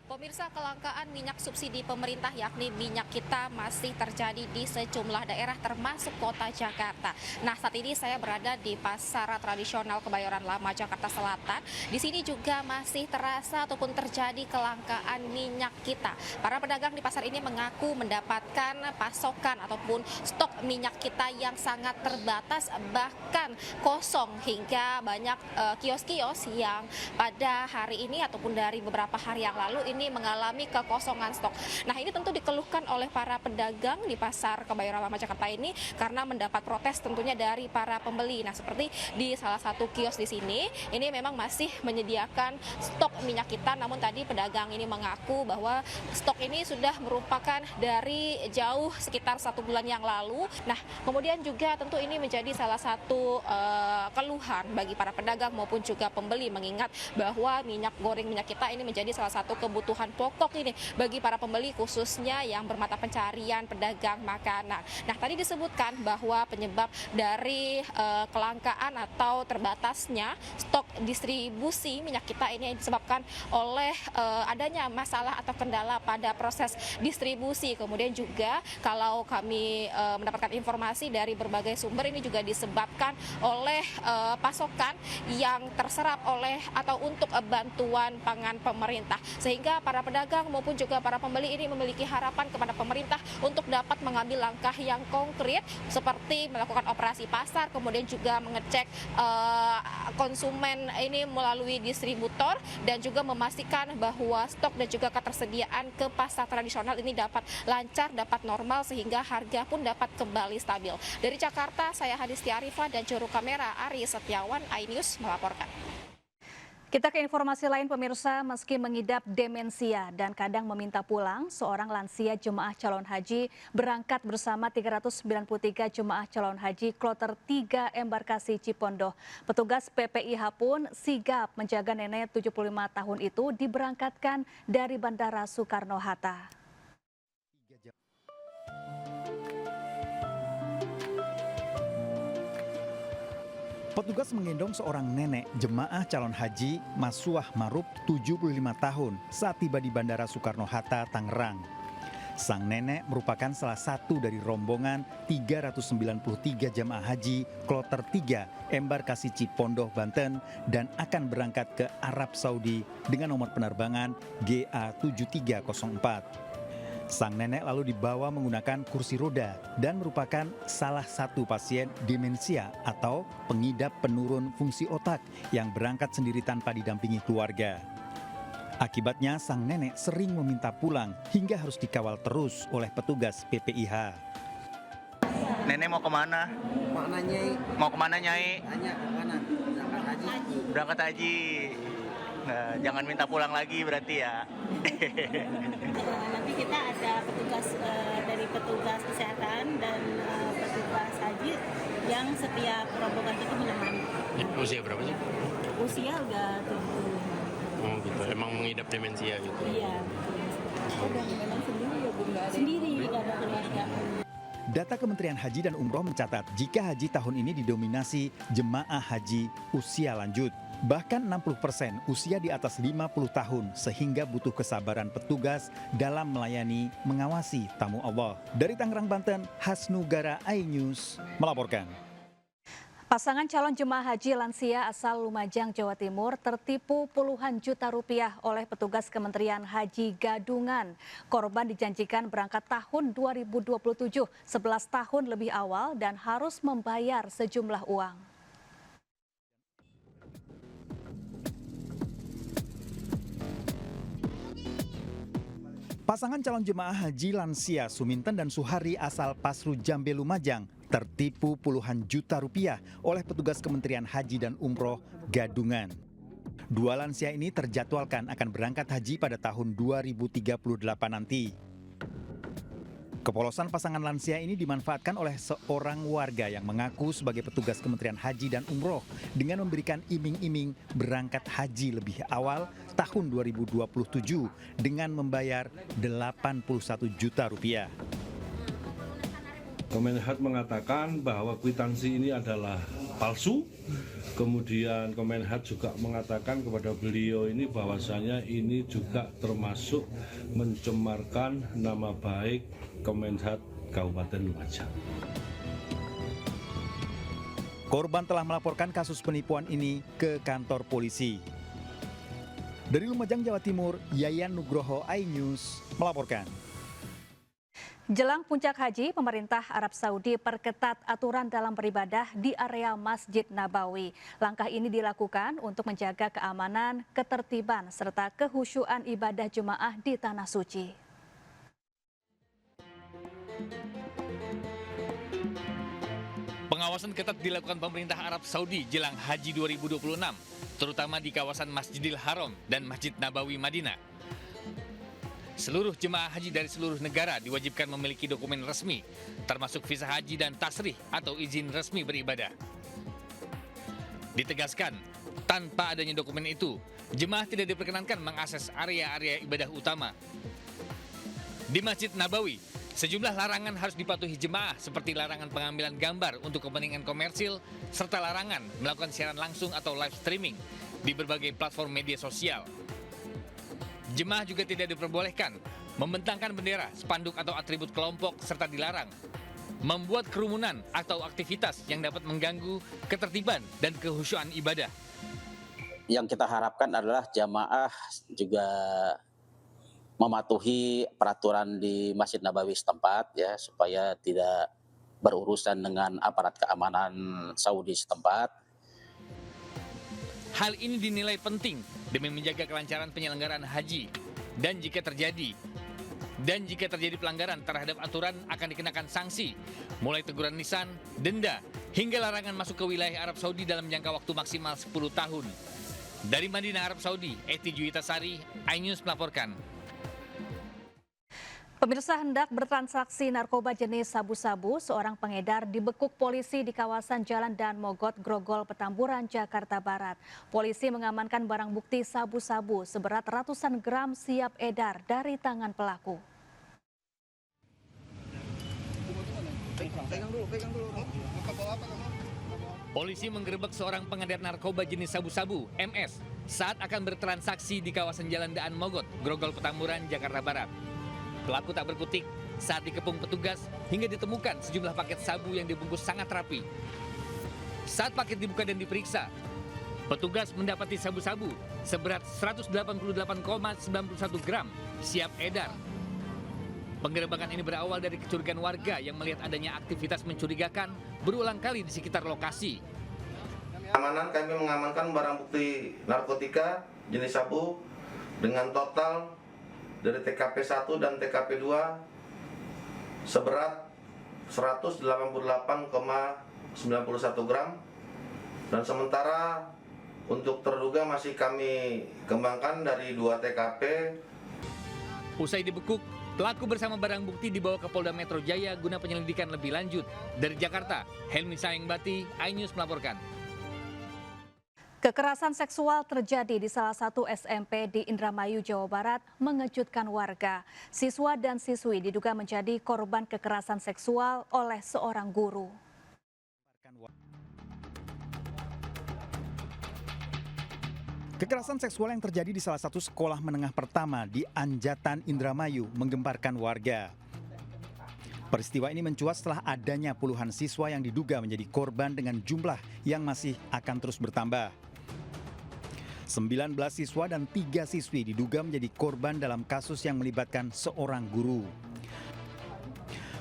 S13: Pemirsa, kelangkaan minyak subsidi pemerintah yakni minyak kita masih terjadi di sejumlah daerah termasuk kota Jakarta. Nah, saat ini saya berada di Pasar Tradisional Kebayoran Lama, Jakarta Selatan. Di sini juga masih terasa ataupun terjadi kelangkaan minyak kita. Para pedagang di pasar ini mengaku mendapatkan pasokan ataupun stok minyak kita yang sangat terbatas, bahkan kosong, hingga banyak kios-kios yang pada hari ini ataupun dari beberapa hari yang lalu ini mengalami kekosongan stok. Nah, ini tentu dikeluhkan oleh para pedagang di Pasar Kebayoran Lama Jakarta ini karena mendapat protes tentunya dari para pembeli. Nah, seperti di salah satu kios di sini, ini memang masih menyediakan stok minyak kita, namun tadi pedagang ini mengaku bahwa stok ini sudah merupakan dari jauh sekitar 1 bulan yang lalu. Nah, kemudian juga tentu ini menjadi salah satu keluhan bagi para pedagang maupun juga pembeli, mengingat bahwa minyak goreng minyak kita ini menjadi salah satu kebutuhan pokok ini bagi para pembeli, khususnya yang bermata pencarian pedagang makanan. Nah, tadi disebutkan bahwa penyebab dari kelangkaan atau terbatasnya stok distribusi minyak kita ini disebabkan oleh adanya masalah atau kendala pada proses distribusi. Kemudian juga kalau kami mendapatkan informasi dari berbagai sumber, ini juga disebabkan oleh pasokan yang terserap oleh atau untuk bantuan pangan pemerintah, sehingga para pedagang maupun juga para pembeli ini memiliki harapan kepada pemerintah untuk dapat mengambil langkah yang konkret seperti melakukan operasi pasar, kemudian juga mengecek konsumen ini melalui distributor dan juga memastikan bahwa stok dan juga ketersediaan ke pasar tradisional ini dapat lancar, dapat normal, sehingga harga pun dapat kembali stabil. Dari Jakarta, saya Hadisti Arifa dan juru kamera Ari Setiawan, iNews melaporkan.
S1: Kita ke informasi lain, pemirsa. Meski mengidap demensia dan kadang meminta pulang, seorang lansia jemaah calon haji berangkat bersama 393 jemaah calon haji kloter 3 embarkasi Cipondoh. Petugas PPIH pun sigap menjaga nenek 75 tahun itu diberangkatkan dari Bandara Soekarno-Hatta.
S5: Petugas menggendong seorang nenek jemaah calon haji Masuah Marub 75 tahun saat tiba di Bandara Soekarno-Hatta, Tangerang. Sang nenek merupakan salah satu dari rombongan 393 jemaah haji kloter 3 embarkasi Cipondoh, Banten dan akan berangkat ke Arab Saudi dengan nomor penerbangan GA7304. Sang nenek lalu dibawa menggunakan kursi roda dan merupakan salah satu pasien demensia atau pengidap penurun fungsi otak yang berangkat sendiri tanpa didampingi keluarga. Akibatnya sang nenek sering meminta pulang hingga harus dikawal terus oleh petugas PPIH.
S14: Nenek mau kemana?
S6: Mana Nyai?
S14: Mau kemana Nyai?
S6: Tanya kemana? Berangkat haji.
S14: Berangkat haji. Nah, jangan minta pulang lagi berarti ya.
S15: Nanti kita ada petugas dari petugas kesehatan dan petugas haji yang setiap rombongan itu menemani.
S16: Usia berapa sih?
S15: Usia udah 75.
S16: Oh gitu, emang mengidap demensia gitu?
S15: Iya. Dan memang sendiri ya Bu, nggak ada sendiri, nggak ada keluarga.
S5: Data Kementerian Haji dan Umroh mencatat jika haji tahun ini didominasi jemaah haji usia lanjut. Bahkan 60% usia di atas 50 tahun sehingga butuh kesabaran petugas dalam melayani mengawasi tamu Allah. Dari Tangerang, Banten, Hasnugara iNews melaporkan.
S1: Pasangan calon jemaah haji lansia asal Lumajang, Jawa Timur tertipu puluhan juta rupiah oleh petugas Kementerian Haji Gadungan. Korban dijanjikan berangkat tahun 2027, 11 tahun lebih awal dan harus membayar sejumlah uang.
S5: Pasangan calon jemaah haji lansia Suminten dan Suhari asal Pasru Jambe, Lumajang tertipu puluhan juta rupiah oleh petugas Kementerian Haji dan Umroh Gadungan. Dua lansia ini terjadwalkan akan berangkat haji pada tahun 2038 nanti. Kepolosan pasangan lansia ini dimanfaatkan oleh seorang warga yang mengaku sebagai petugas Kementerian Haji dan Umroh dengan memberikan iming-iming berangkat haji lebih awal tahun 2027 dengan membayar 81 juta rupiah.
S17: Kemenhad mengatakan bahwa kwitansi ini adalah palsu. Kemudian Kemenhad juga mengatakan kepada beliau ini bahwasanya ini juga termasuk mencemarkan nama baik Kemenhad Kabupaten Lumajang.
S5: Korban telah melaporkan kasus penipuan ini ke kantor polisi. Dari Lumajang, Jawa Timur, Yayan Nugroho iNews melaporkan.
S1: Jelang puncak haji, pemerintah Arab Saudi perketat aturan dalam beribadah di area Masjid Nabawi. Langkah ini dilakukan untuk menjaga keamanan, ketertiban, serta kehusyuan ibadah jemaah di Tanah Suci.
S8: Pengawasan ketat dilakukan pemerintah Arab Saudi jelang Haji 2026, terutama di kawasan Masjidil Haram dan Masjid Nabawi Madinah. Seluruh jemaah haji dari seluruh negara diwajibkan memiliki dokumen resmi, termasuk visa haji dan tasrih atau izin resmi beribadah. Ditegaskan, tanpa adanya dokumen itu, jemaah tidak diperkenankan mengakses area-area ibadah utama. Di Masjid Nabawi, sejumlah larangan harus dipatuhi jemaah seperti larangan pengambilan gambar untuk kepentingan komersil, serta larangan melakukan siaran langsung atau live streaming di berbagai platform media sosial. Jemaah juga tidak diperbolehkan membentangkan bendera, spanduk atau atribut kelompok, serta dilarang membuat kerumunan atau aktivitas yang dapat mengganggu ketertiban dan kehusyuan ibadah.
S19: Yang kita harapkan adalah jamaah juga mematuhi peraturan di Masjid Nabawi setempat ya, supaya tidak berurusan dengan aparat keamanan Saudi setempat.
S8: Hal ini dinilai penting demi menjaga kelancaran penyelenggaraan haji, dan jika terjadi pelanggaran terhadap aturan akan dikenakan sanksi, mulai teguran lisan, denda, hingga larangan masuk ke wilayah Arab Saudi dalam jangka waktu maksimal 10 tahun. Dari Madinah, Arab Saudi, Eti Juwitasari, iNews melaporkan.
S1: Pemirsa, hendak bertransaksi narkoba jenis sabu-sabu, seorang pengedar dibekuk polisi di kawasan Jalan Dan Mogot, Grogol, Petamburan, Jakarta Barat. Polisi mengamankan barang bukti sabu-sabu seberat ratusan gram siap edar dari tangan pelaku.
S8: Polisi menggerebek seorang pengedar narkoba jenis sabu-sabu, MS, saat akan bertransaksi di kawasan Jalan Daan Mogot, Grogol, Petamburan, Jakarta Barat. Pelaku tak berkutik saat dikepung petugas hingga ditemukan sejumlah paket sabu yang dibungkus sangat rapi. Saat paket dibuka dan diperiksa, petugas mendapati sabu-sabu seberat 188,91 gram siap edar. Penggerebekan ini berawal dari kecurigaan warga yang melihat adanya aktivitas mencurigakan berulang kali di sekitar lokasi.
S20: Keamanan, kami mengamankan barang bukti narkotika jenis sabu dengan total dari TKP 1 dan TKP 2 seberat 188,91 gram, dan sementara untuk terduga masih kami kembangkan dari 2 TKP.
S8: Usai dibekuk, Pelaku bersama barang bukti dibawa ke Polda Metro Jaya guna penyelidikan lebih lanjut. Dari Jakarta, Helmi Sayengbati, iNews melaporkan.
S1: Kekerasan seksual terjadi di salah satu SMP di Indramayu, Jawa Barat mengejutkan warga. Siswa dan siswi diduga menjadi korban kekerasan seksual oleh seorang guru.
S5: Kekerasan seksual yang terjadi di salah satu sekolah menengah pertama di Anjatan, Indramayu menggemparkan warga. Peristiwa ini mencuat setelah adanya puluhan siswa yang diduga menjadi korban dengan jumlah yang masih akan terus bertambah. 19 siswa dan 3 siswi diduga menjadi korban dalam kasus yang melibatkan seorang guru.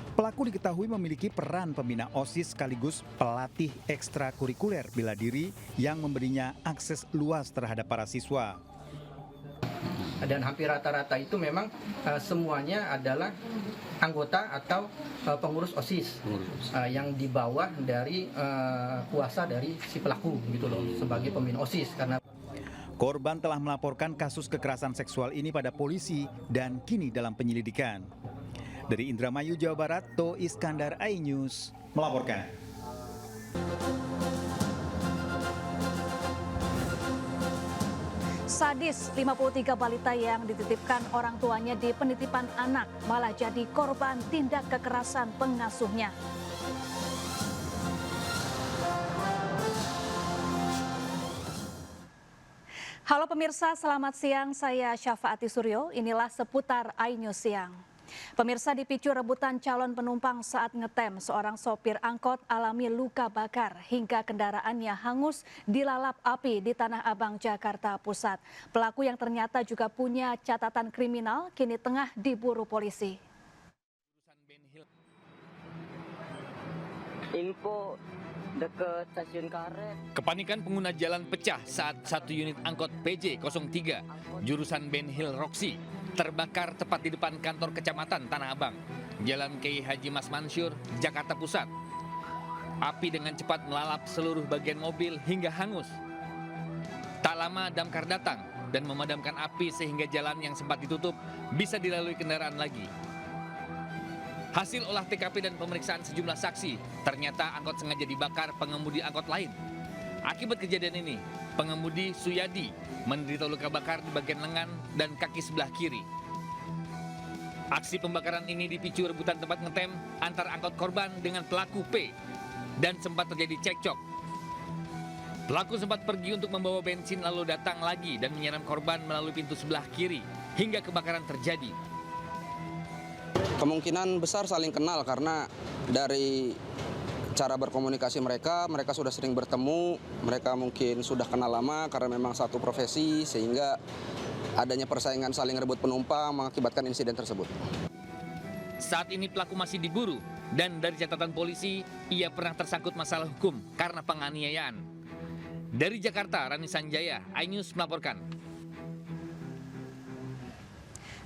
S5: Pelaku diketahui memiliki peran pembina OSIS sekaligus pelatih ekstrakurikuler bela diri yang memberinya akses luas terhadap para siswa.
S21: Dan hampir rata-rata itu memang semuanya adalah anggota atau pengurus OSIS yang di bawah dari kuasa dari si pelaku gitu loh, sebagai pembina OSIS. Karena
S5: korban telah melaporkan kasus kekerasan seksual ini pada polisi dan kini dalam penyelidikan. Dari Indramayu, Jawa Barat, To Iskandar, iNews melaporkan.
S1: Sadis, 53 balita yang dititipkan orang tuanya di penitipan anak malah jadi korban tindak kekerasan pengasuhnya. Halo pemirsa, selamat siang. Saya Syafaati Suryo. Inilah seputar iNews Siang. Pemirsa, dipicu rebutan calon penumpang saat ngetem, seorang sopir angkot alami luka bakar hingga kendaraannya hangus dilalap api di Tanah Abang, Jakarta Pusat. Pelaku yang ternyata juga punya catatan kriminal kini tengah diburu polisi.
S7: Info dekat stasiun karet.
S8: Kepanikan pengguna jalan pecah saat satu unit angkot PJ03 jurusan Ben Hill Roxy terbakar tepat di depan kantor kecamatan Tanah Abang, Jalan Kiai Haji Mas Mansyur, Jakarta Pusat. Api dengan cepat melalap seluruh bagian mobil hingga hangus. Tak lama damkar datang dan memadamkan api sehingga jalan yang sempat ditutup bisa dilalui kendaraan lagi. Hasil olah TKP dan pemeriksaan sejumlah saksi, ternyata angkot sengaja dibakar pengemudi angkot lain. Akibat kejadian ini, pengemudi Suyadi menderita luka bakar di bagian lengan dan kaki sebelah kiri. Aksi pembakaran ini dipicu rebutan tempat ngetem antar angkot korban dengan pelaku P dan sempat terjadi cekcok. Pelaku sempat pergi untuk membawa bensin lalu datang lagi dan menyiram korban melalui pintu sebelah kiri hingga kebakaran terjadi.
S9: Kemungkinan besar saling kenal karena dari cara berkomunikasi mereka sudah sering bertemu, mereka mungkin sudah kenal lama karena memang satu profesi sehingga adanya persaingan saling rebut penumpang mengakibatkan insiden tersebut.
S8: Saat ini pelaku masih diburu dan dari catatan polisi ia pernah tersangkut masalah hukum karena penganiayaan. Dari Jakarta, Rani Sanjaya, iNews melaporkan.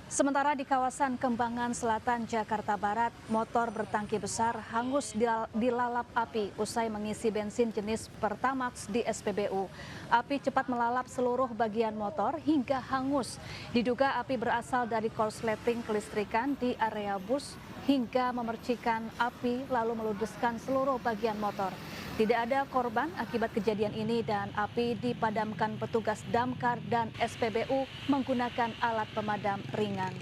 S1: Sementara di kawasan Kembangan Selatan, Jakarta Barat, motor bertangki besar hangus dilalap api usai mengisi bensin jenis Pertamax di SPBU. Api cepat melalap seluruh bagian motor hingga hangus. Diduga api berasal dari korsleting kelistrikan di area bus hingga memercikan api lalu meludeskan seluruh bagian motor. Tidak ada korban akibat kejadian ini dan api dipadamkan petugas damkar dan SPBU menggunakan alat pemadam ringan.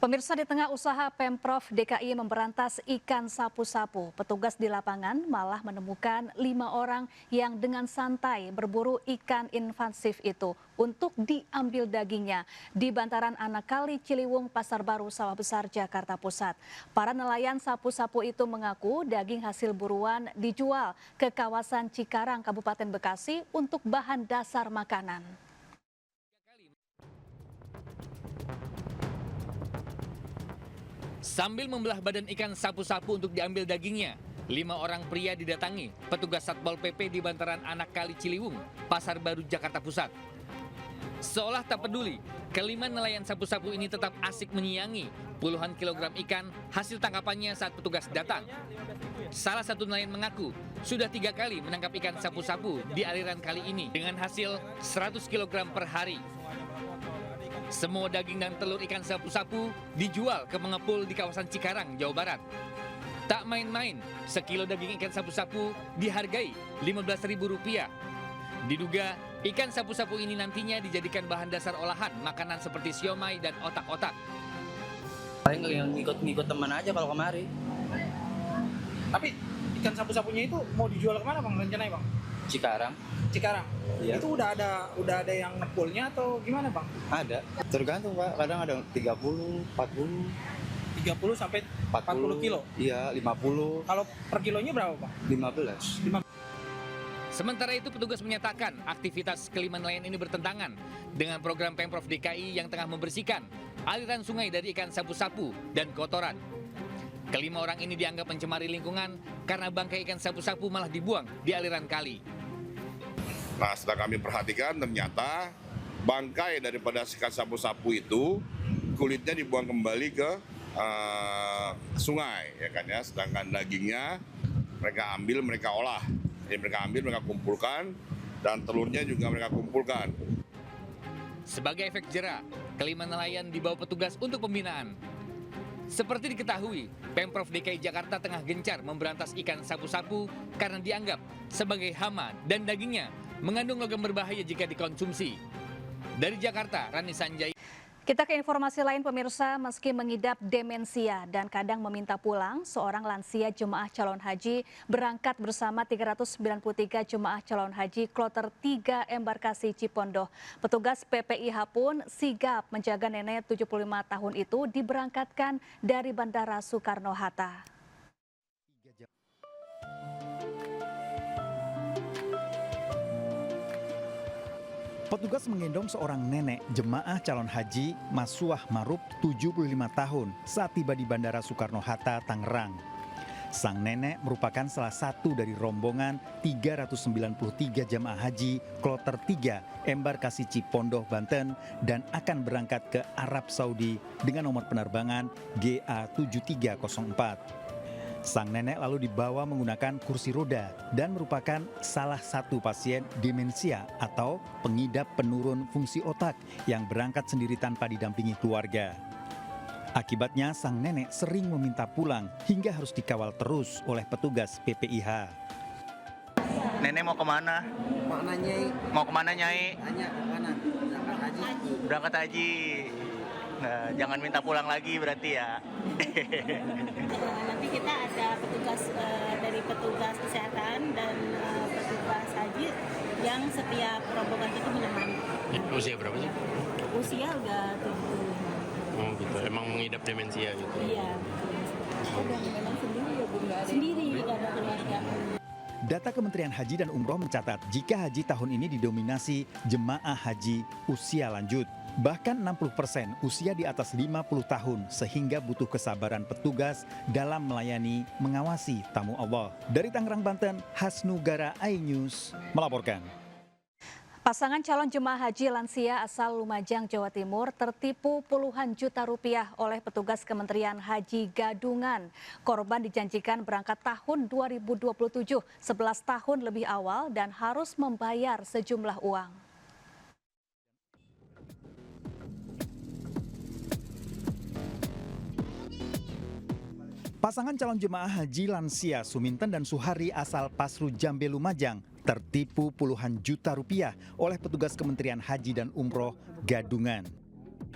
S1: Pemirsa, di tengah usaha Pemprov DKI memberantas ikan sapu-sapu, petugas di lapangan malah menemukan 5 orang yang dengan santai berburu ikan invasif itu untuk diambil dagingnya di bantaran anak kali Ciliwung, Pasar Baru, Sawah Besar, Jakarta Pusat. Para nelayan sapu-sapu itu mengaku daging hasil buruan dijual ke kawasan Cikarang, Kabupaten Bekasi untuk bahan dasar makanan.
S8: Sambil membelah badan ikan sapu-sapu untuk diambil dagingnya, 5 orang pria didatangi petugas Satpol PP di bantaran anak kali Ciliwung, Pasar Baru, Jakarta Pusat. Seolah tak peduli, kelima nelayan sapu-sapu ini tetap asik menyiangi puluhan kilogram ikan hasil tangkapannya saat petugas datang. Salah satu nelayan mengaku sudah 3 kali menangkap ikan sapu-sapu di aliran kali ini dengan hasil 100 kg per hari. Semua daging dan telur ikan sapu-sapu dijual ke pengepul di kawasan Cikarang, Jawa Barat. Tak main-main, sekilo daging ikan sapu-sapu dihargai Rp15.000. Diduga ikan sapu-sapu ini nantinya dijadikan bahan dasar olahan makanan seperti siomay dan otak-otak.
S10: Paling yang ngikut teman aja kalau kemari.
S11: Tapi ikan sapu-sapunya itu mau dijual kemana bang rencananya bang?
S18: Cikarang.
S11: Cikarang.
S18: Iya.
S11: Itu udah ada yang ngepulnya atau gimana bang?
S18: Ada. Tergantung Pak. Kadang ada 30, 40.
S11: 30 sampai 40 kilo?
S18: Iya, 50.
S11: Kalau per kilonya berapa Pak?
S18: 15.
S8: Sementara itu petugas menyatakan aktivitas kelima nelayan ini bertentangan dengan program Pemprov DKI yang tengah membersihkan aliran sungai dari ikan sapu-sapu dan kotoran. Kelima orang ini dianggap mencemari lingkungan karena bangkai ikan sapu-sapu malah dibuang di aliran kali.
S12: Nah, setelah kami perhatikan ternyata bangkai daripada ikan sapu-sapu itu kulitnya dibuang kembali ke sungai, ya kan ya. Sedangkan dagingnya mereka ambil, mereka olah. Jadi mereka ambil, mereka kumpulkan, dan telurnya juga mereka kumpulkan.
S8: Sebagai efek jera, kelima nelayan dibawa petugas untuk pembinaan. Seperti diketahui, Pemprov DKI Jakarta tengah gencar memberantas ikan sapu-sapu karena dianggap sebagai hama dan dagingnya mengandung logam berbahaya jika dikonsumsi. Dari Jakarta, Rani Sanjay.
S1: Kita ke informasi lain pemirsa, meski mengidap demensia dan kadang meminta pulang, seorang lansia jemaah calon haji berangkat bersama 393 jemaah calon haji kloter 3 embarkasi Cipondoh. Petugas PPIH pun sigap menjaga nenek 75 tahun itu diberangkatkan dari Bandara Soekarno-Hatta.
S5: Petugas menggendong seorang nenek jemaah calon haji Masuah Marub 75 tahun saat tiba di Bandara Soekarno-Hatta, Tangerang. Sang nenek merupakan salah satu dari rombongan 393 jemaah haji kloter 3 embarkasi Cipondoh, Banten dan akan berangkat ke Arab Saudi dengan nomor penerbangan GA7304. Sang nenek lalu dibawa menggunakan kursi roda dan merupakan salah satu pasien demensia atau pengidap penurun fungsi otak yang berangkat sendiri tanpa didampingi keluarga. Akibatnya sang nenek sering meminta pulang hingga harus dikawal terus oleh petugas PPIH.
S14: Nenek mau kemana?
S6: Mana Nyai?
S14: Mau kemana Nyai?
S6: Tanya kemana? Berangkat haji.
S14: Berangkat haji. Nah, jangan minta pulang lagi berarti ya.
S15: Nanti kita ada petugas dari petugas kesehatan dan petugas haji yang setiap rombongan itu menemani.
S16: Usia berapa sih?
S15: Usia udah 75.
S16: Oh gitu, emang mengidap demensia gitu?
S15: Iya. Memang sendiri ya Bunda? Sendiri, nggak ada keluarga.
S5: Data Kementerian Haji dan Umroh mencatat jika haji tahun ini didominasi jemaah haji usia lanjut. Bahkan 60% usia di atas 50 tahun sehingga butuh kesabaran petugas dalam melayani mengawasi tamu Allah. Dari Tangerang, Banten, Hasnugara iNews melaporkan.
S1: Pasangan calon jemaah haji lansia asal Lumajang, Jawa Timur tertipu puluhan juta rupiah oleh petugas Kementerian Haji Gadungan. Korban dijanjikan berangkat tahun 2027, 11 tahun lebih awal dan harus membayar sejumlah uang.
S5: Pasangan calon jemaah haji lansia Suminten dan Suhari asal Pasru Jambe, Lumajang tertipu puluhan juta rupiah oleh petugas Kementerian Haji dan Umroh Gadungan.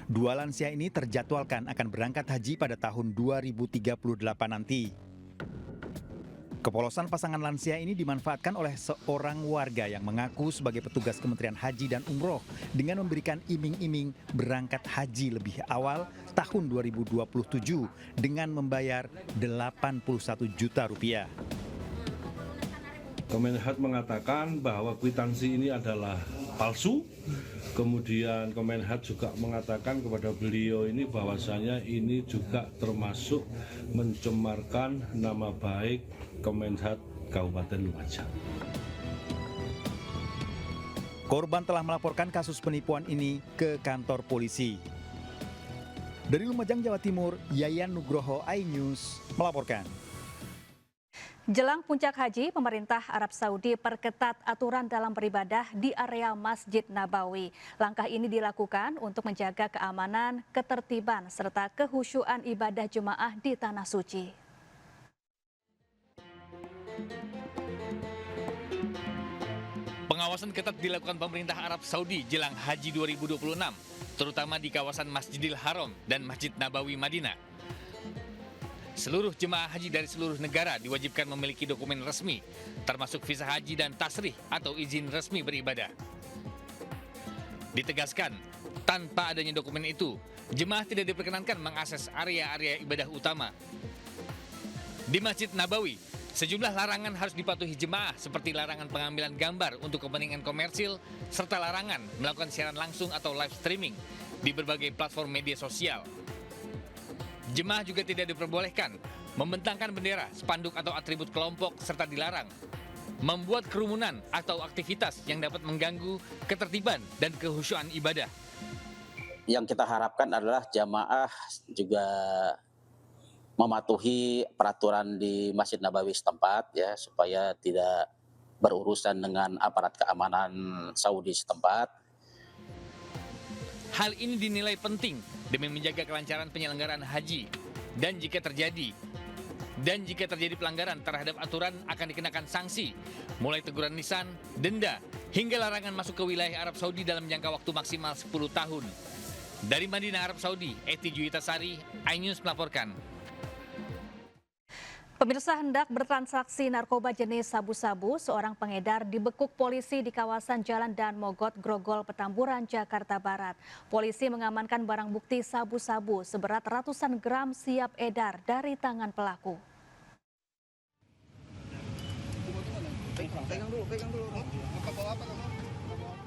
S5: Dua lansia ini terjadwalkan akan berangkat haji pada tahun 2038 nanti. Kepolosan pasangan lansia ini dimanfaatkan oleh seorang warga yang mengaku sebagai petugas Kementerian Haji dan Umroh dengan memberikan iming-iming berangkat haji lebih awal tahun 2027 dengan membayar 81 juta rupiah.
S17: Kemenhad mengatakan bahwa kwitansi ini adalah palsu. Kemudian Kemenhad juga mengatakan kepada beliau ini bahwasanya ini juga termasuk mencemarkan nama baik Kemenhad Kabupaten Lumajang.
S5: Korban telah melaporkan kasus penipuan ini ke kantor polisi. Dari Lumajang, Jawa Timur, Yayan Nugroho, iNews melaporkan.
S1: Jelang puncak haji, pemerintah Arab Saudi perketat aturan dalam beribadah di area Masjid Nabawi. Langkah ini dilakukan untuk menjaga keamanan, ketertiban, serta kehusyuan ibadah jemaah di Tanah Suci.
S8: Pengawasan ketat dilakukan pemerintah Arab Saudi jelang Haji 2026, terutama di kawasan Masjidil Haram dan Masjid Nabawi Madinah. Seluruh jemaah haji dari seluruh negara diwajibkan memiliki dokumen resmi, termasuk visa haji dan tasrih atau izin resmi beribadah. Ditegaskan, tanpa adanya dokumen itu, jemaah tidak diperkenankan mengakses area-area ibadah utama. Di Masjid Nabawi, sejumlah larangan harus dipatuhi jemaah seperti larangan pengambilan gambar untuk kepentingan komersil, serta larangan melakukan siaran langsung atau live streaming di berbagai platform media sosial. Jemaah juga tidak diperbolehkan membentangkan bendera, spanduk atau atribut kelompok, serta dilarang membuat kerumunan atau aktivitas yang dapat mengganggu ketertiban dan kehusyuan ibadah.
S19: Yang kita harapkan adalah jamaah juga mematuhi peraturan di Masjid Nabawi setempat ya, supaya tidak berurusan dengan aparat keamanan Saudi setempat.
S8: Hal ini dinilai penting demi menjaga kelancaran penyelenggaraan haji, dan jika terjadi pelanggaran terhadap aturan akan dikenakan sanksi, mulai teguran lisan, denda, hingga larangan masuk ke wilayah Arab Saudi dalam jangka waktu maksimal 10 tahun. Dari Madinah, Arab Saudi, Eti Juwitasari, iNews melaporkan.
S1: Pemirsa, hendak bertransaksi narkoba jenis sabu-sabu, seorang pengedar dibekuk polisi di kawasan Jalan Dan Mogot, Grogol, Petamburan, Jakarta Barat. Polisi mengamankan barang bukti sabu-sabu seberat ratusan gram siap edar dari tangan pelaku.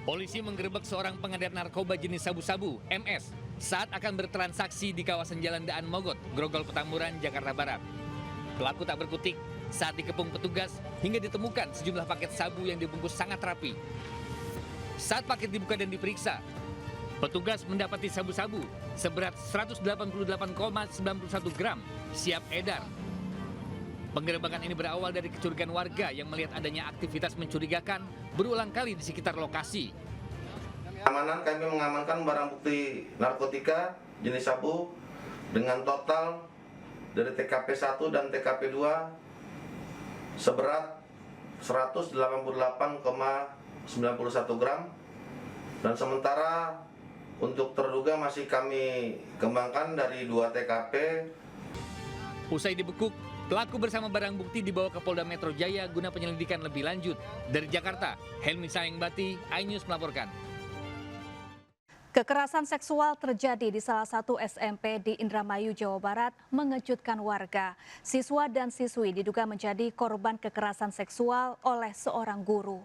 S8: Polisi menggerebek seorang pengedar narkoba jenis sabu-sabu, MS, saat akan bertransaksi di kawasan Jalan Daan Mogot, Grogol, Petamburan, Jakarta Barat. Pelaku tak berkutik saat dikepung petugas hingga ditemukan sejumlah paket sabu yang dibungkus sangat rapi. Saat paket dibuka dan diperiksa, petugas mendapati sabu-sabu seberat 188,91 gram siap edar. Penggerebekan ini berawal dari kecurigaan warga yang melihat adanya aktivitas mencurigakan berulang kali di sekitar lokasi.
S20: Keamanan, kami mengamankan barang bukti narkotika jenis sabu dengan total dari TKP 1 dan TKP 2 seberat 188,91 gram, dan sementara untuk terduga masih kami kembangkan dari 2 TKP.
S8: Usai dibekuk, pelaku bersama barang bukti dibawa ke Polda Metro Jaya guna penyelidikan lebih lanjut. Dari Jakarta, Helmi Saengbati, iNews melaporkan.
S1: Kekerasan seksual terjadi di salah satu SMP di Indramayu, Jawa Barat, mengejutkan warga. Siswa dan siswi diduga menjadi korban kekerasan seksual oleh seorang guru.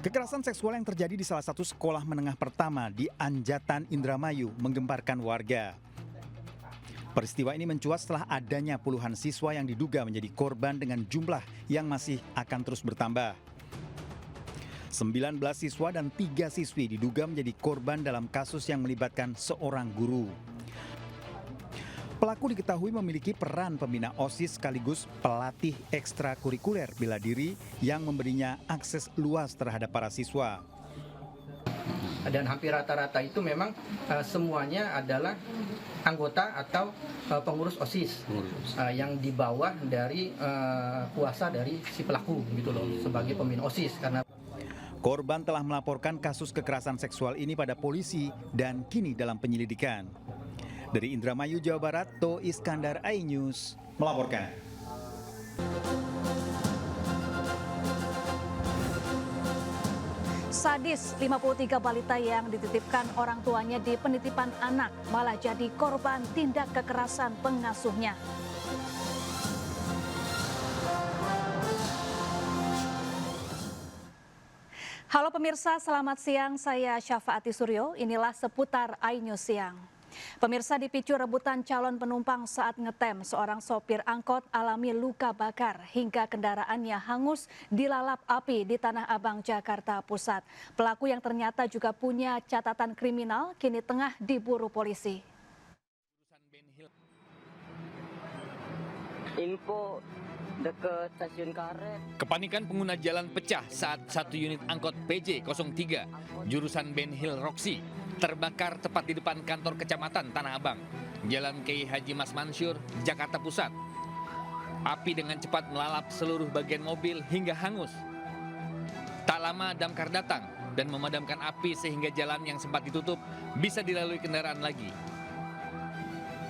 S5: Kekerasan seksual yang terjadi di salah satu sekolah menengah pertama di Anjatan, Indramayu menggemparkan warga. Peristiwa ini mencuat setelah adanya puluhan siswa yang diduga menjadi korban dengan jumlah yang masih akan terus bertambah. 19 siswa dan 3 siswi diduga menjadi korban dalam kasus yang melibatkan seorang guru. Pelaku diketahui memiliki peran pembina OSIS sekaligus pelatih ekstrakurikuler bela diri yang memberinya akses luas terhadap para siswa.
S21: Dan hampir rata-rata itu memang semuanya adalah anggota atau pengurus OSIS yang di bawah dari kuasa dari si pelaku gitu loh, sebagai pembina OSIS. Karena
S5: korban telah melaporkan kasus kekerasan seksual ini pada polisi dan kini dalam penyelidikan. Dari Indramayu, Jawa Barat, To Iskandar, iNews melaporkan.
S1: Sadis, 53 balita yang dititipkan orang tuanya di penitipan anak malah jadi korban tindak kekerasan pengasuhnya. Halo pemirsa, selamat siang. Saya Syafaati Suryo. Inilah seputar iNews Siang. Pemirsa, dipicu rebutan calon penumpang saat ngetem, seorang sopir angkot alami luka bakar hingga kendaraannya hangus dilalap api di Tanah Abang, Jakarta Pusat. Pelaku yang ternyata juga punya catatan kriminal kini tengah diburu polisi.
S7: Info dekat stasiun karet.
S8: Kepanikan pengguna jalan pecah saat satu unit angkot PJ 03 jurusan Ben Hill Roxy terbakar tepat di depan kantor kecamatan Tanah Abang, Jalan Kiai Haji Mas Mansur, Jakarta Pusat. Api dengan cepat melalap seluruh bagian mobil hingga hangus. Tak lama damkar datang dan memadamkan api sehingga jalan yang sempat ditutup bisa dilalui kendaraan lagi.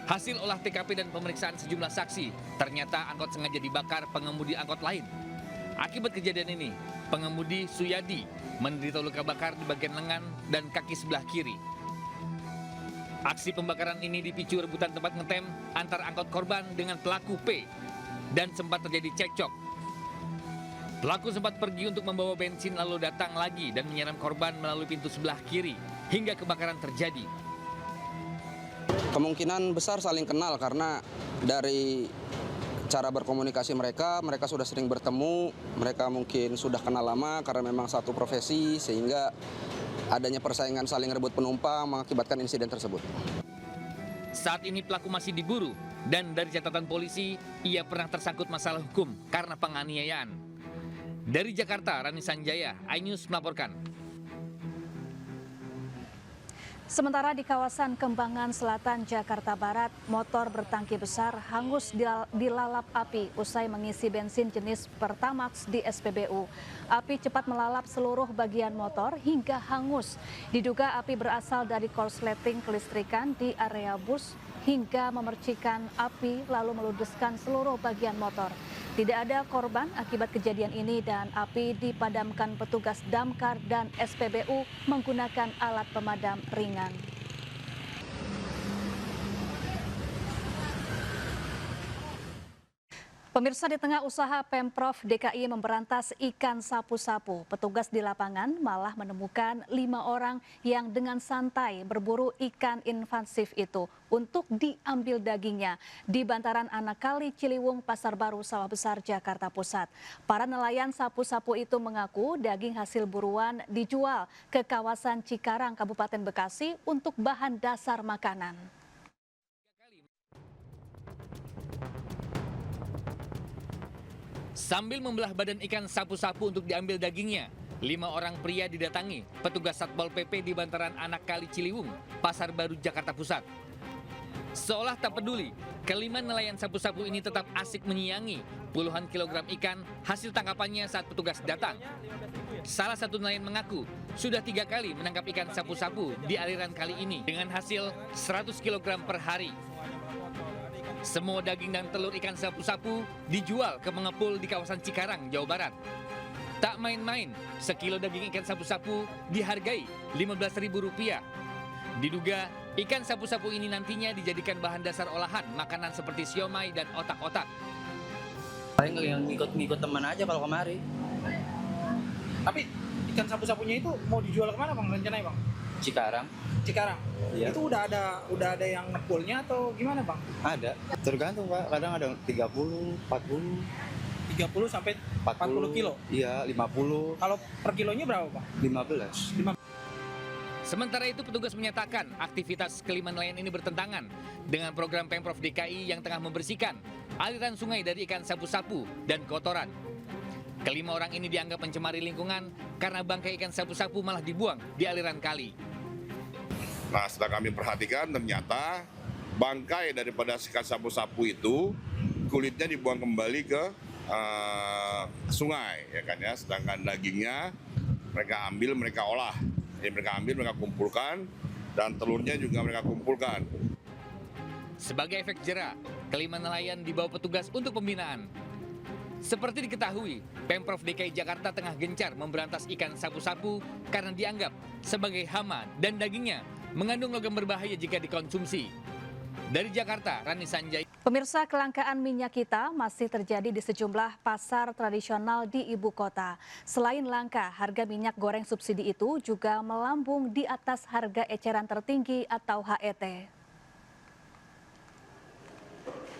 S8: Hasil olah TKP dan pemeriksaan sejumlah saksi, ternyata angkot sengaja dibakar pengemudi angkot lain. Akibat kejadian ini, pengemudi Suyadi menderita luka bakar di bagian lengan dan kaki sebelah kiri. Aksi pembakaran ini dipicu rebutan tempat ngetem antar angkot korban dengan pelaku P dan sempat terjadi cekcok. Pelaku sempat pergi untuk membawa bensin lalu datang lagi dan menyerang korban melalui pintu sebelah kiri hingga kebakaran terjadi.
S9: Kemungkinan besar saling kenal karena dari cara berkomunikasi mereka sudah sering bertemu, mereka mungkin sudah kenal lama karena memang satu profesi sehingga adanya persaingan saling rebut penumpang mengakibatkan insiden tersebut.
S8: Saat ini pelaku masih diburu dan dari catatan polisi ia pernah tersangkut masalah hukum karena penganiayaan. Dari Jakarta, Rani Sanjaya, iNews melaporkan.
S1: Sementara di kawasan Kembangan Selatan, Jakarta Barat, motor bertangki besar hangus dilalap api usai mengisi bensin jenis Pertamax di SPBU. Api cepat melalap seluruh bagian motor hingga hangus. Diduga api berasal dari korsleting kelistrikan di area bus hingga memercikan api lalu meludeskan seluruh bagian motor. Tidak ada korban akibat kejadian ini dan api dipadamkan petugas damkar dan SPBU menggunakan alat pemadam ringan. Pemirsa, di tengah usaha Pemprov DKI memberantas ikan sapu-sapu, petugas di lapangan malah menemukan 5 orang yang dengan santai berburu ikan invasif itu untuk diambil dagingnya di bantaran anak kali Ciliwung, Pasar Baru, Sawah Besar, Jakarta Pusat. Para nelayan sapu-sapu itu mengaku daging hasil buruan dijual ke kawasan Cikarang, Kabupaten Bekasi untuk bahan dasar makanan.
S8: Sambil membelah badan ikan sapu-sapu untuk diambil dagingnya, 5 orang pria didatangi petugas Satpol PP di bantaran anak kali Ciliwung, Pasar Baru, Jakarta Pusat. Seolah tak peduli, kelima nelayan sapu-sapu ini tetap asik menyiangi puluhan kilogram ikan hasil tangkapannya saat petugas datang. Salah satu nelayan mengaku sudah 3 kali menangkap ikan sapu-sapu di aliran kali ini dengan hasil 100 kg per hari. Semua daging dan telur ikan sapu-sapu dijual ke pengepul di kawasan Cikarang, Jawa Barat. Tak main-main, sekilo daging ikan sapu-sapu dihargai Rp15.000. Diduga ikan sapu-sapu ini nantinya dijadikan bahan dasar olahan makanan seperti siomay dan otak-otak.
S10: Paling yang ngikut teman aja kalau kemari.
S11: Tapi ikan sapu-sapunya itu mau dijual kemana Bang rencananya Bang?
S10: Cikarang.
S11: Iya. Itu udah ada yang ngepulnya atau gimana Bang?
S18: Ada, tergantung Pak, kadang ada 30, 40.
S11: 30 sampai 40 kilo?
S18: Iya, 50.
S11: Kalau per kilonya berapa Bang?
S18: 15.
S8: Sementara itu petugas menyatakan aktivitas kelima nelayan ini bertentangan dengan program Pemprov DKI yang tengah membersihkan aliran sungai dari ikan sapu-sapu dan kotoran. Kelima orang ini dianggap mencemari lingkungan karena bangkai ikan sapu-sapu malah dibuang di aliran kali.
S12: Nah, setelah kami perhatikan ternyata bangkai daripada ikan sapu-sapu itu kulitnya dibuang kembali ke sungai, ya kan ya. Sedangkan dagingnya mereka ambil, mereka olah. Jadi mereka ambil, mereka kumpulkan, dan telurnya juga mereka kumpulkan.
S8: Sebagai efek jera, kelima nelayan dibawa petugas untuk pembinaan. Seperti diketahui, Pemprov DKI Jakarta tengah gencar memberantas ikan sapu-sapu karena dianggap sebagai hama dan dagingnya mengandung logam berbahaya jika dikonsumsi. Dari Jakarta, Rani Sanjaya.
S1: Pemirsa, kelangkaan minyak kita masih terjadi di sejumlah pasar tradisional di ibu kota. Selain langka, harga minyak goreng subsidi itu juga melambung di atas harga eceran tertinggi atau HET.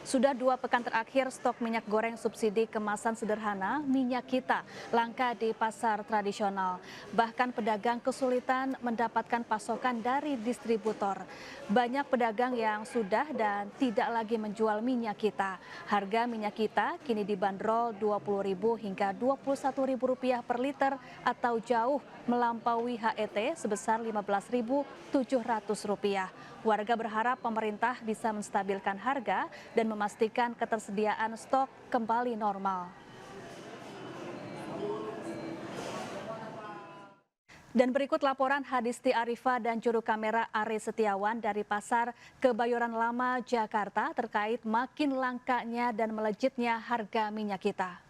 S1: Sudah 2 pekan terakhir stok minyak goreng subsidi kemasan sederhana minyak kita langka di pasar tradisional. Bahkan pedagang kesulitan mendapatkan pasokan dari distributor. Banyak pedagang yang sudah dan tidak lagi menjual minyak kita. Harga minyak kita kini dibanderol Rp20.000 hingga Rp21.000 per liter atau jauh melampaui HET sebesar Rp15.700. Warga berharap pemerintah bisa menstabilkan harga dan memastikan ketersediaan stok kembali normal. Dan berikut laporan Hadisti Arifah dan juru kamera Ari Setiawan dari Pasar Kebayoran Lama, Jakarta terkait makin langkanya dan melejitnya harga minyak kita.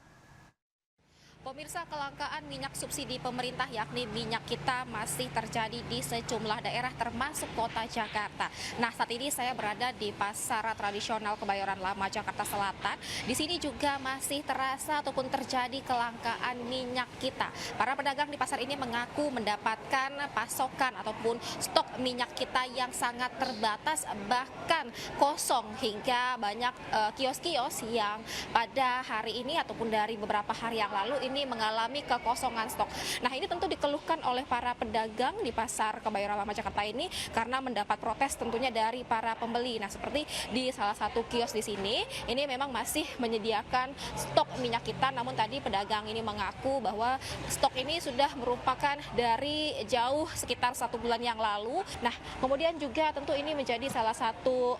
S13: Pemirsa, kelangkaan minyak subsidi pemerintah yakni minyak kita masih terjadi di sejumlah daerah termasuk kota Jakarta. Nah, saat ini saya berada di Pasar Tradisional Kebayoran Lama, Jakarta Selatan. Di sini juga masih terasa ataupun terjadi kelangkaan minyak kita. Para pedagang di pasar ini mengaku mendapatkan pasokan ataupun stok minyak kita yang sangat terbatas, bahkan kosong, hingga banyak kios-kios yang pada hari ini ataupun dari beberapa hari yang lalu ini mengalami kekosongan stok. Nah, ini tentu dikeluhkan oleh para pedagang di Pasar Kebayoran Lama Jakarta ini karena mendapat protes tentunya dari para pembeli. Nah, seperti di salah satu kios di sini, ini memang masih menyediakan stok minyak kita, namun tadi pedagang ini mengaku bahwa stok ini sudah merupakan dari jauh sekitar 1 bulan yang lalu. Nah, kemudian juga tentu ini menjadi salah satu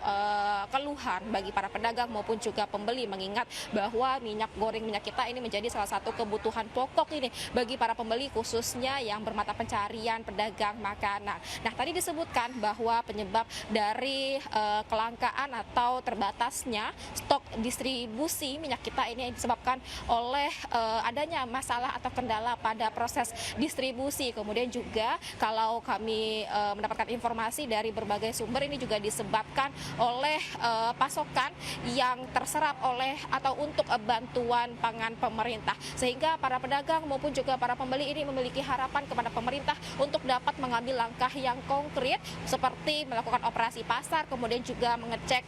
S13: keluhan bagi para pedagang maupun juga pembeli, mengingat bahwa minyak goreng minyak kita ini menjadi salah satu kebutuhan pokok ini bagi para pembeli, khususnya yang bermata pencarian pedagang makanan. Nah, tadi disebutkan bahwa penyebab dari kelangkaan atau terbatasnya stok distribusi minyak kita ini disebabkan oleh adanya masalah atau kendala pada proses distribusi. Kemudian juga kalau kami mendapatkan informasi dari berbagai sumber, ini juga disebabkan oleh pasokan yang terserap oleh atau untuk bantuan pangan pemerintah, sehingga para pedagang maupun juga para pembeli ini memiliki harapan kepada pemerintah untuk dapat mengambil langkah yang konkret seperti melakukan operasi pasar, kemudian juga mengecek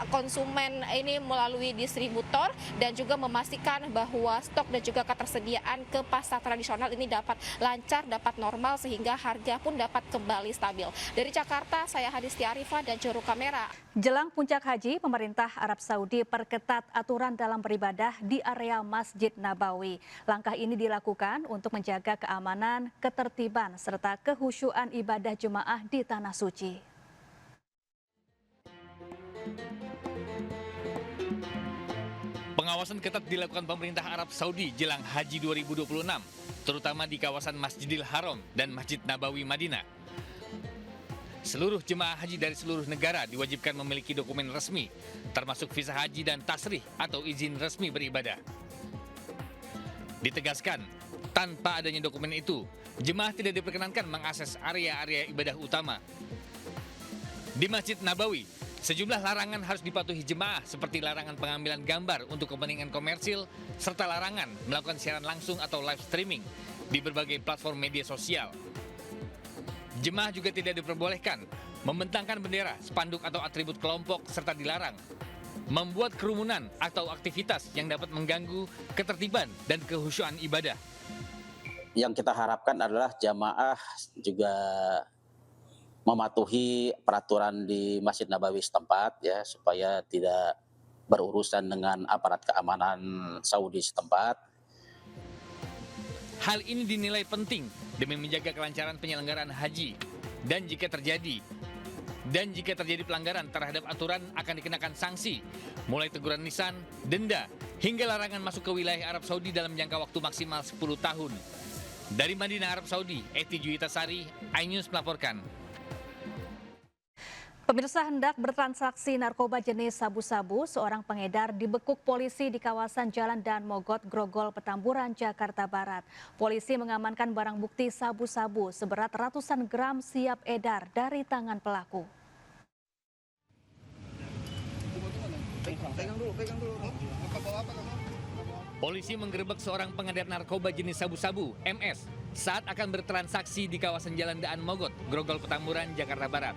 S13: konsumen ini melalui distributor, dan juga memastikan bahwa stok dan juga ketersediaan ke pasar tradisional ini dapat lancar, dapat normal, sehingga harga pun dapat kembali stabil. Dari Jakarta, saya Hadisti Arifah dan juru kamera.
S1: Jelang puncak haji, pemerintah Arab Saudi perketat aturan dalam beribadah di area Masjid Nabawi. Langkah ini dilakukan untuk menjaga keamanan, ketertiban, serta kehusyuan ibadah jemaah di Tanah Suci.
S8: Pengawasan ketat dilakukan pemerintah Arab Saudi jelang Haji 2026, terutama di kawasan Masjidil Haram dan Masjid Nabawi Madinah. Seluruh jemaah haji dari seluruh negara diwajibkan memiliki dokumen resmi, termasuk visa haji dan tasrih atau izin resmi beribadah. Ditegaskan, tanpa adanya dokumen itu, jemaah tidak diperkenankan mengakses area-area ibadah utama. Di Masjid Nabawi, sejumlah larangan harus dipatuhi jemaah, seperti larangan pengambilan gambar untuk kepentingan komersil, serta larangan melakukan siaran langsung atau live streaming di berbagai platform media sosial. Jemaah juga tidak diperbolehkan membentangkan bendera, spanduk atau atribut kelompok, serta dilarang membuat kerumunan atau aktivitas yang dapat mengganggu ketertiban dan kehusyuan ibadah.
S19: Yang kita harapkan adalah jamaah juga mematuhi peraturan di Masjid Nabawi setempat, ya, supaya tidak berurusan dengan aparat keamanan Saudi setempat.
S8: Hal ini dinilai penting demi menjaga kelancaran penyelenggaraan haji, dan jika terjadi pelanggaran terhadap aturan akan dikenakan sanksi, mulai teguran lisan, denda, hingga larangan masuk ke wilayah Arab Saudi dalam jangka waktu maksimal 10 tahun. Dari Madinah, Arab Saudi, Eti Juwitasari, iNews melaporkan.
S1: Pemirsa, hendak bertransaksi narkoba jenis sabu-sabu, seorang pengedar dibekuk polisi di kawasan Jalan Dan Mogot, Grogol, Petamburan, Jakarta Barat. Polisi mengamankan barang bukti sabu-sabu seberat ratusan gram siap edar dari tangan pelaku.
S8: Polisi menggerebek seorang pengedar narkoba jenis sabu-sabu, MS, saat akan bertransaksi di kawasan Jalan Daan Mogot, Grogol, Petamburan, Jakarta Barat.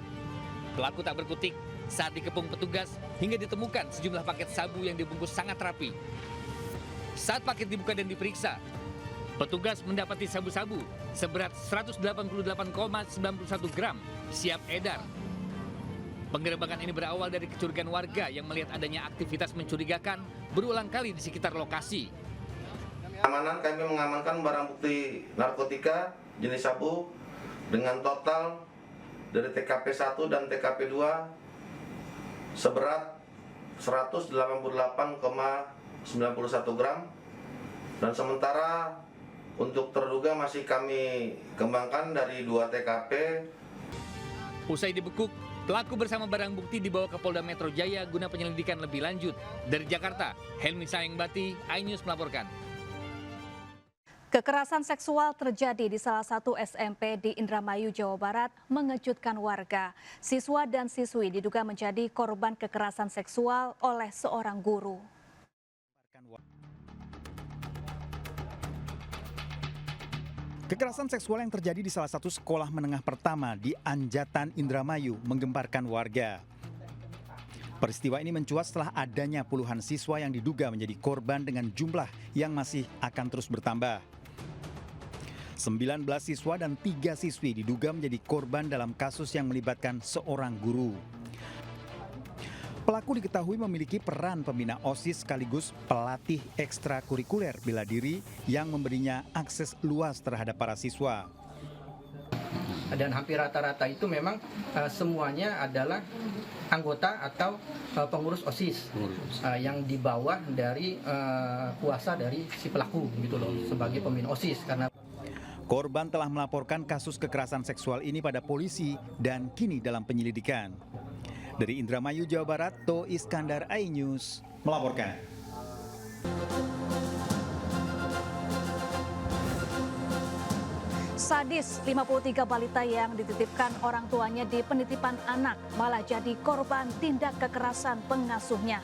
S8: Pelaku tak berkutik, saat dikepung petugas hingga ditemukan sejumlah paket sabu yang dibungkus sangat rapi. Saat paket dibuka dan diperiksa, petugas mendapati sabu-sabu seberat 188,91 gram siap edar. Penggerebekan ini berawal dari kecurigaan warga yang melihat adanya aktivitas mencurigakan berulang kali di sekitar lokasi.
S20: Keamanan kami mengamankan barang bukti narkotika jenis sabu dengan total dari TKP 1 dan TKP 2 seberat 188,91 gram, dan sementara untuk terduga masih kami kembangkan dari 2 TKP.
S8: Usai dibekuk, pelaku bersama barang bukti dibawa ke Polda Metro Jaya guna penyelidikan lebih lanjut. Dari Jakarta, Helmi Sayengbati, iNews melaporkan.
S1: Kekerasan seksual terjadi di salah satu SMP di Indramayu, Jawa Barat mengejutkan warga. Siswa dan siswi diduga menjadi korban kekerasan seksual oleh seorang guru.
S5: Kekerasan seksual yang terjadi di salah satu sekolah menengah pertama di Anjatan, Indramayu menggemparkan warga. Peristiwa ini mencuat setelah adanya puluhan siswa yang diduga menjadi korban dengan jumlah yang masih akan terus bertambah. 19 siswa dan 3 siswi diduga menjadi korban dalam kasus yang melibatkan seorang guru. Pelaku diketahui memiliki peran pembina OSIS sekaligus pelatih ekstrakurikuler bela diri yang memberinya akses luas terhadap para siswa.
S21: Dan hampir rata-rata itu memang semuanya adalah anggota atau pengurus OSIS yang di bawah dari kuasa dari si pelaku gitu loh, sebagai pembina OSIS. Karena
S5: korban telah melaporkan kasus kekerasan seksual ini pada polisi dan kini dalam penyelidikan. Dari Indramayu, Jawa Barat, To Iskandar, iNews melaporkan.
S1: Sadis, 53 balita yang dititipkan orang tuanya di penitipan anak malah jadi korban tindak kekerasan pengasuhnya.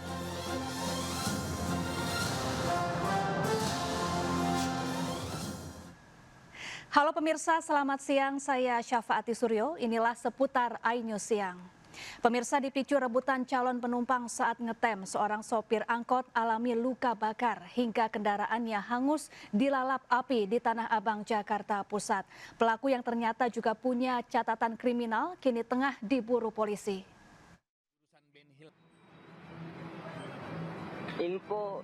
S1: Halo pemirsa, selamat siang. Saya Syafaati Suryo. Inilah seputar iNews Siang. Pemirsa, dipicu rebutan calon penumpang saat ngetem, seorang sopir angkot alami luka bakar hingga kendaraannya hangus dilalap api di Tanah Abang, Jakarta Pusat. Pelaku yang ternyata juga punya catatan kriminal kini tengah diburu polisi.
S7: Info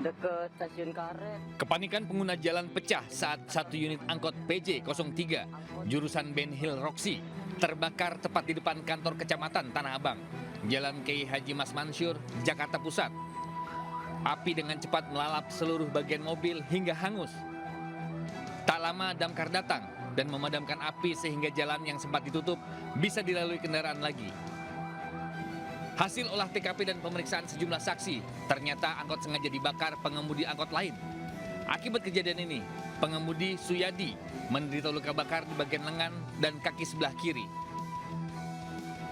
S7: dekat stasiun karet.
S8: Kepanikan pengguna jalan pecah saat satu unit angkot PJ 03 jurusan Ben Hill Roxy terbakar tepat di depan kantor kecamatan Tanah Abang, Jalan Kiai Haji Mas Mansyur, Jakarta Pusat. Api dengan cepat melalap seluruh bagian mobil hingga hangus. Tak lama damkar datang dan memadamkan api sehingga jalan yang sempat ditutup bisa dilalui kendaraan lagi. Hasil olah TKP dan pemeriksaan sejumlah saksi, ternyata angkot sengaja dibakar pengemudi angkot lain. Akibat kejadian ini, pengemudi Suyadi menderita luka bakar di bagian lengan dan kaki sebelah kiri.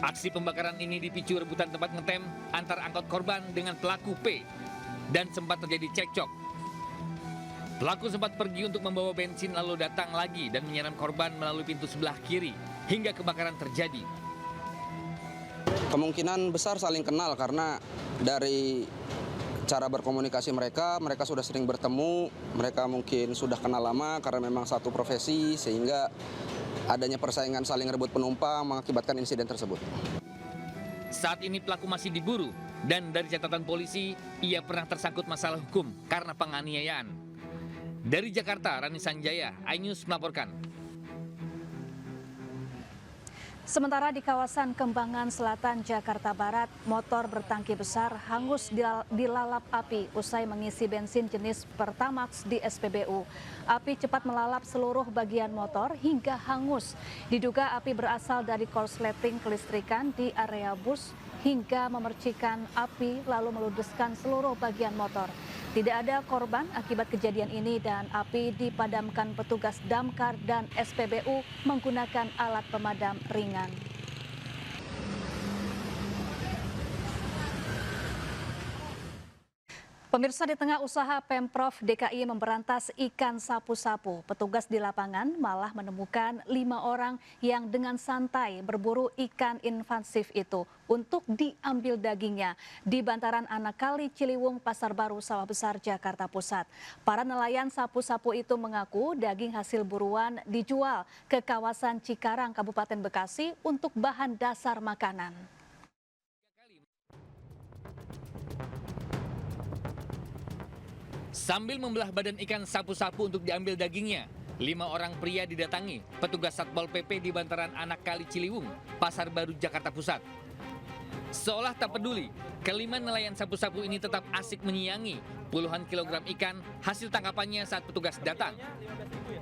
S8: Aksi pembakaran ini dipicu rebutan tempat ngetem antar angkot korban dengan pelaku P dan sempat terjadi cekcok. Pelaku sempat pergi untuk membawa bensin lalu datang lagi dan menyerang korban melalui pintu sebelah kiri hingga kebakaran terjadi.
S9: Kemungkinan besar saling kenal karena dari cara berkomunikasi mereka sudah sering bertemu, mereka mungkin sudah kenal lama karena memang satu profesi sehingga adanya persaingan saling rebut penumpang mengakibatkan insiden tersebut.
S8: Saat ini pelaku masih diburu dan dari catatan polisi ia pernah tersangkut masalah hukum karena penganiayaan. Dari Jakarta, Rani Sanjaya, iNews melaporkan.
S1: Sementara di kawasan Kembangan Selatan, Jakarta Barat, motor bertangki besar hangus dilalap api usai mengisi bensin jenis Pertamax di SPBU. Api cepat melalap seluruh bagian motor hingga hangus. Diduga api berasal dari korsleting kelistrikan di area bus hingga memercikan api lalu meludeskan seluruh bagian motor. Tidak ada korban akibat kejadian ini dan api dipadamkan petugas damkar dan SPBU menggunakan alat pemadam ringan. Pemirsa, di tengah usaha Pemprov DKI memberantas ikan sapu-sapu, petugas di lapangan malah menemukan 5 orang yang dengan santai berburu ikan invasif itu untuk diambil dagingnya di bantaran anak kali Ciliwung, Pasar Baru, Sawah Besar, Jakarta Pusat. Para nelayan sapu-sapu itu mengaku daging hasil buruan dijual ke kawasan Cikarang, Kabupaten Bekasi untuk bahan dasar makanan.
S8: Sambil membelah badan ikan sapu-sapu untuk diambil dagingnya, 5 orang pria didatangi petugas Satpol PP di bantaran anak kali Ciliwung, Pasar Baru, Jakarta Pusat. Seolah tak peduli, kelima nelayan sapu-sapu ini tetap asik menyiangi puluhan kilogram ikan hasil tangkapannya saat petugas datang.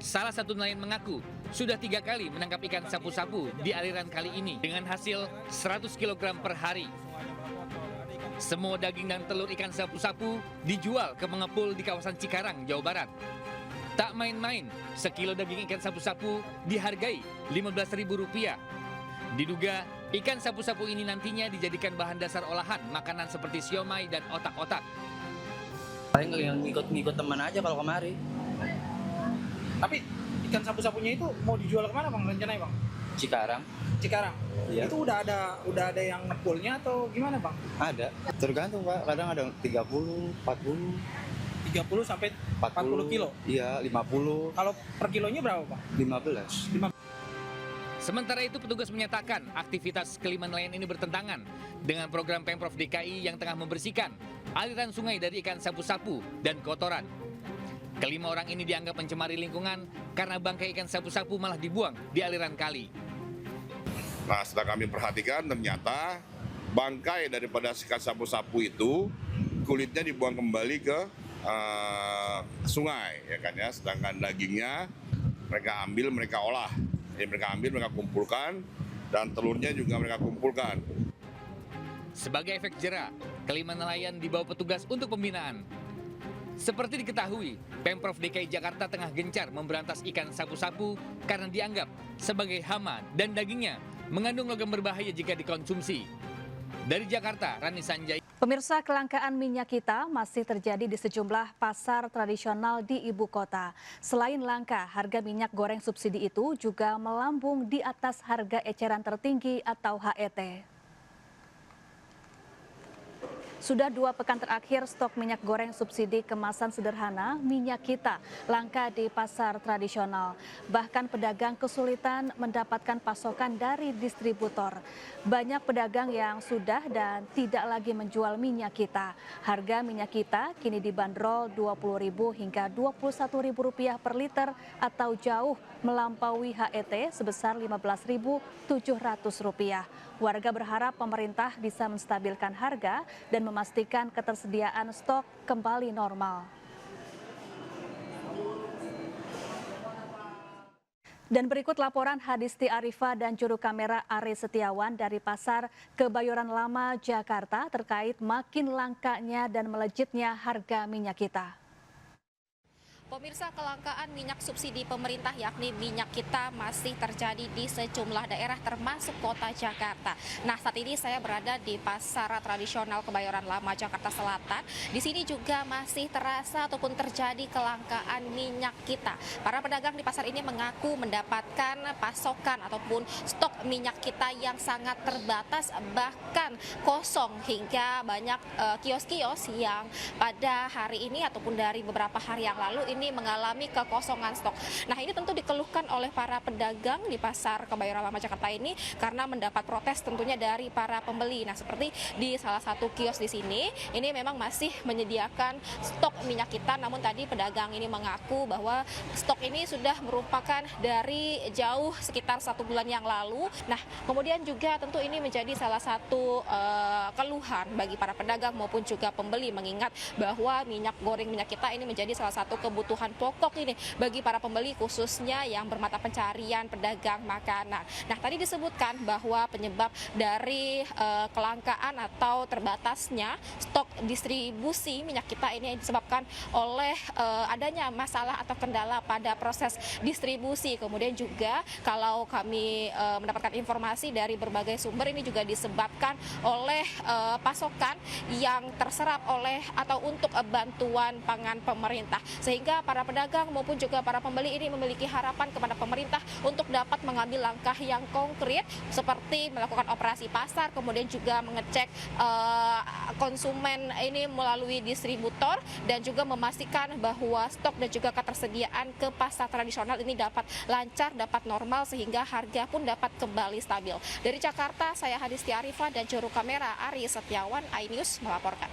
S8: Salah satu nelayan mengaku sudah 3 kali menangkap ikan sapu-sapu di aliran kali ini dengan hasil 100 kg per hari. Semua daging dan telur ikan sapu-sapu dijual ke pengepul di kawasan Cikarang, Jawa Barat. Tak main-main, sekilo daging ikan sapu-sapu dihargai Rp15.000. Diduga ikan sapu-sapu ini nantinya dijadikan bahan dasar olahan makanan seperti siomay dan otak-otak.
S10: Paling yang ngikut teman aja kalau kemari.
S11: Tapi ikan sapu-sapunya itu mau dijual kemana Bang rencananya Bang?
S10: Cikarang.
S11: Iya. Itu udah ada yang ngepulnya atau gimana Bang?
S18: Ada, tergantung Pak, kadang ada 30, 40.
S11: 30 sampai 40 kilo?
S18: Iya, 50.
S11: Kalau per kilonya berapa Bang?
S18: 15.
S8: Sementara itu petugas menyatakan aktivitas kelima nelayan ini bertentangan dengan program Pemprov DKI yang tengah membersihkan aliran sungai dari ikan sapu-sapu dan kotoran. Kelima orang ini dianggap mencemari lingkungan karena bangkai ikan sapu-sapu malah dibuang di aliran kali.
S12: Nah, setelah kami perhatikan ternyata bangkai daripada ikan sapu-sapu itu kulitnya dibuang kembali ke sungai, ya kan ya. Sedangkan dagingnya mereka ambil, mereka olah. Jadi mereka ambil, mereka kumpulkan, dan telurnya juga mereka kumpulkan.
S8: Sebagai efek jera, kelima nelayan dibawa petugas untuk pembinaan. Seperti diketahui, Pemprov DKI Jakarta tengah gencar memberantas ikan sapu-sapu karena dianggap sebagai hama dan dagingnya mengandung logam berbahaya jika dikonsumsi. Dari Jakarta, Rani Sanjay.
S1: Pemirsa, kelangkaan minyak kita masih terjadi di sejumlah pasar tradisional di ibu kota. Selain langka, harga minyak goreng subsidi itu juga melambung di atas harga eceran tertinggi atau HET. Sudah 2 pekan terakhir stok minyak goreng subsidi kemasan sederhana minyak kita langka di pasar tradisional. Bahkan pedagang kesulitan mendapatkan pasokan dari distributor. Banyak pedagang yang sudah dan tidak lagi menjual minyak kita. Harga minyak kita kini dibanderol Rp20.000 hingga Rp21.000 per liter atau jauh melampaui HET sebesar Rp15.700. Warga berharap pemerintah bisa menstabilkan harga dan memastikan ketersediaan stok kembali normal. Dan berikut laporan Hadisti Arifa dan juru kamera Ari Setiawan dari Pasar Kebayoran Lama, Jakarta terkait makin langkanya dan melejitnya harga minyak kita.
S13: Pemirsa, kelangkaan minyak subsidi pemerintah yakni minyak kita masih terjadi di sejumlah daerah termasuk kota Jakarta. Nah, saat ini saya berada di Pasar Tradisional Kebayoran Lama, Jakarta Selatan. Di sini juga masih terasa ataupun terjadi kelangkaan minyak kita. Para pedagang di pasar ini mengaku mendapatkan pasokan ataupun stok minyak kita yang sangat terbatas, bahkan kosong, hingga banyak kios-kios yang pada hari ini ataupun dari beberapa hari yang lalu ini mengalami kekosongan stok. Nah, ini tentu dikeluhkan oleh para pedagang di Pasar Kebayoran Lama Jakarta ini karena mendapat protes tentunya dari para pembeli. Nah, seperti di salah satu kios di sini, ini memang masih menyediakan stok minyak kita, namun tadi pedagang ini mengaku bahwa stok ini sudah merupakan dari jauh sekitar 1 bulan yang lalu. Nah, kemudian juga tentu ini menjadi salah satu keluhan bagi para pedagang maupun juga pembeli, mengingat bahwa minyak goreng minyak kita ini menjadi salah satu kebutuhan kebutuhan pokok ini bagi para pembeli, khususnya yang bermata pencarian pedagang makanan. Nah, tadi disebutkan bahwa penyebab dari kelangkaan atau terbatasnya stok distribusi minyak kita ini disebabkan oleh adanya masalah atau kendala pada proses distribusi. Kemudian juga kalau kami mendapatkan informasi dari berbagai sumber, ini juga disebabkan oleh pasokan yang terserap oleh atau untuk bantuan pangan pemerintah, sehingga para pedagang maupun juga para pembeli ini memiliki harapan kepada pemerintah untuk dapat mengambil langkah yang konkret seperti melakukan operasi pasar, kemudian juga mengecek konsumen ini melalui distributor dan juga memastikan bahwa stok dan juga ketersediaan ke pasar tradisional ini dapat lancar, dapat normal, sehingga harga pun dapat kembali stabil. Dari Jakarta, saya Hadisti Arifah dan juru kamera Ari Setiawan, iNews melaporkan.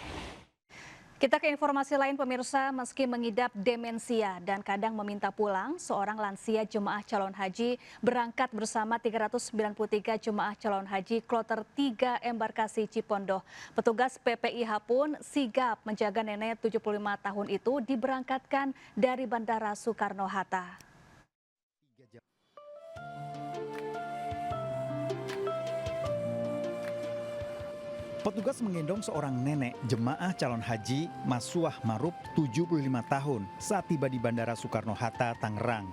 S1: Kita ke informasi lain pemirsa, meski mengidap demensia dan kadang meminta pulang, seorang lansia jemaah calon haji berangkat bersama 393 jemaah calon haji kloter 3 embarkasi Cipondoh. Petugas PPIH pun sigap menjaga nenek 75 tahun itu diberangkatkan dari Bandara Soekarno-Hatta.
S5: Petugas menggendong seorang nenek jemaah calon haji Masuah Marub 75 tahun saat tiba di Bandara Soekarno-Hatta, Tangerang.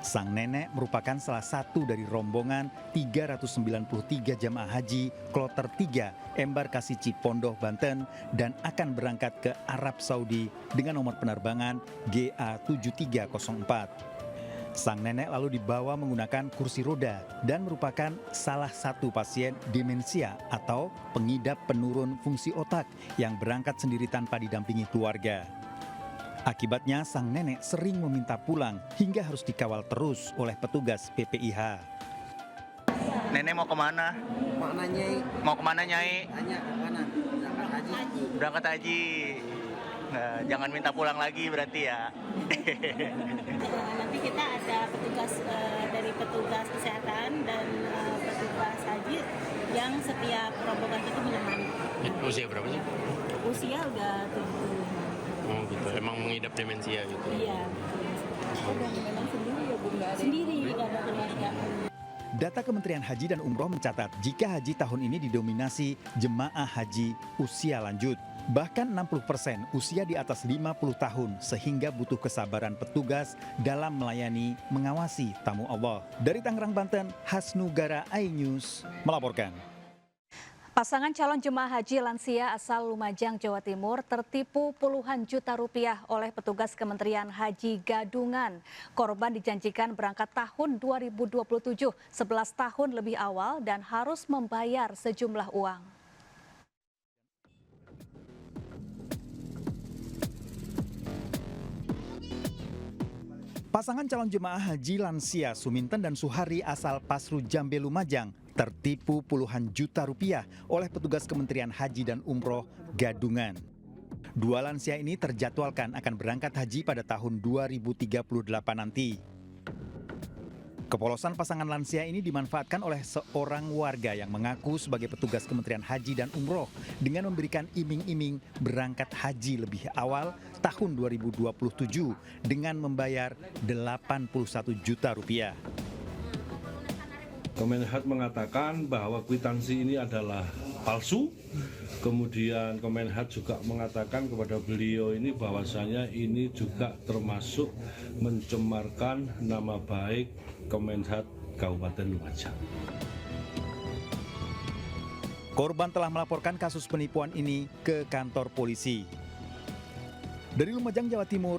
S5: Sang nenek merupakan salah satu dari rombongan 393 jemaah haji kloter 3 embarkasi Cipondoh, Banten dan akan berangkat ke Arab Saudi dengan nomor penerbangan GA7304. Sang nenek lalu dibawa menggunakan kursi roda dan merupakan salah satu pasien demensia atau pengidap penurun fungsi otak yang berangkat sendiri tanpa didampingi keluarga. Akibatnya sang nenek sering meminta pulang hingga harus dikawal terus oleh petugas PPIH.
S14: Nenek mau kemana?
S6: Mana Nyai?
S14: Mau kemana Nyai?
S6: Tanya kemana? Berangkat haji.
S14: Berangkat haji. Nah, jangan minta pulang lagi berarti ya.
S15: Nanti kita ada petugas dari petugas kesehatan dan petugas haji yang setiap rombongan itu menemani.
S16: Usia berapa sih?
S15: Usia udah 75.
S16: Oh gitu, emang mengidap demensia gitu?
S15: Iya. Memang sendiri ya Bu? Sendiri, nggak ada keluarga.
S5: Data Kementerian Haji dan Umroh mencatat jika haji tahun ini didominasi jemaah haji usia lanjut. Bahkan 60% usia di atas 50 tahun sehingga butuh kesabaran petugas dalam melayani mengawasi tamu Allah. Dari Tangerang, Banten, Hasnugara iNews melaporkan.
S1: Pasangan calon jemaah haji lansia asal Lumajang, Jawa Timur tertipu puluhan juta rupiah oleh petugas Kementerian Haji Gadungan. Korban dijanjikan berangkat tahun 2027, 11 tahun lebih awal dan harus membayar sejumlah uang.
S5: Pasangan calon jemaah haji lansia Suminten dan Suhari asal Pasru Jambe, Lumajang tertipu puluhan juta rupiah oleh petugas Kementerian Haji dan Umroh Gadungan. Dua lansia ini terjadwalkan akan berangkat haji pada tahun 2038 nanti. Kepolosan pasangan lansia ini dimanfaatkan oleh seorang warga yang mengaku sebagai petugas Kementerian Haji dan Umroh dengan memberikan iming-iming berangkat haji lebih awal tahun 2027 dengan membayar 81 juta rupiah.
S17: Kemenhad mengatakan bahwa kwitansi ini adalah palsu. Kemudian Kemenhad juga mengatakan kepada beliau ini bahwasanya ini juga termasuk mencemarkan nama baik Kemenhad Kabupaten Lumajang.
S5: Korban telah melaporkan kasus penipuan ini ke kantor polisi. Dari Lumajang, Jawa Timur,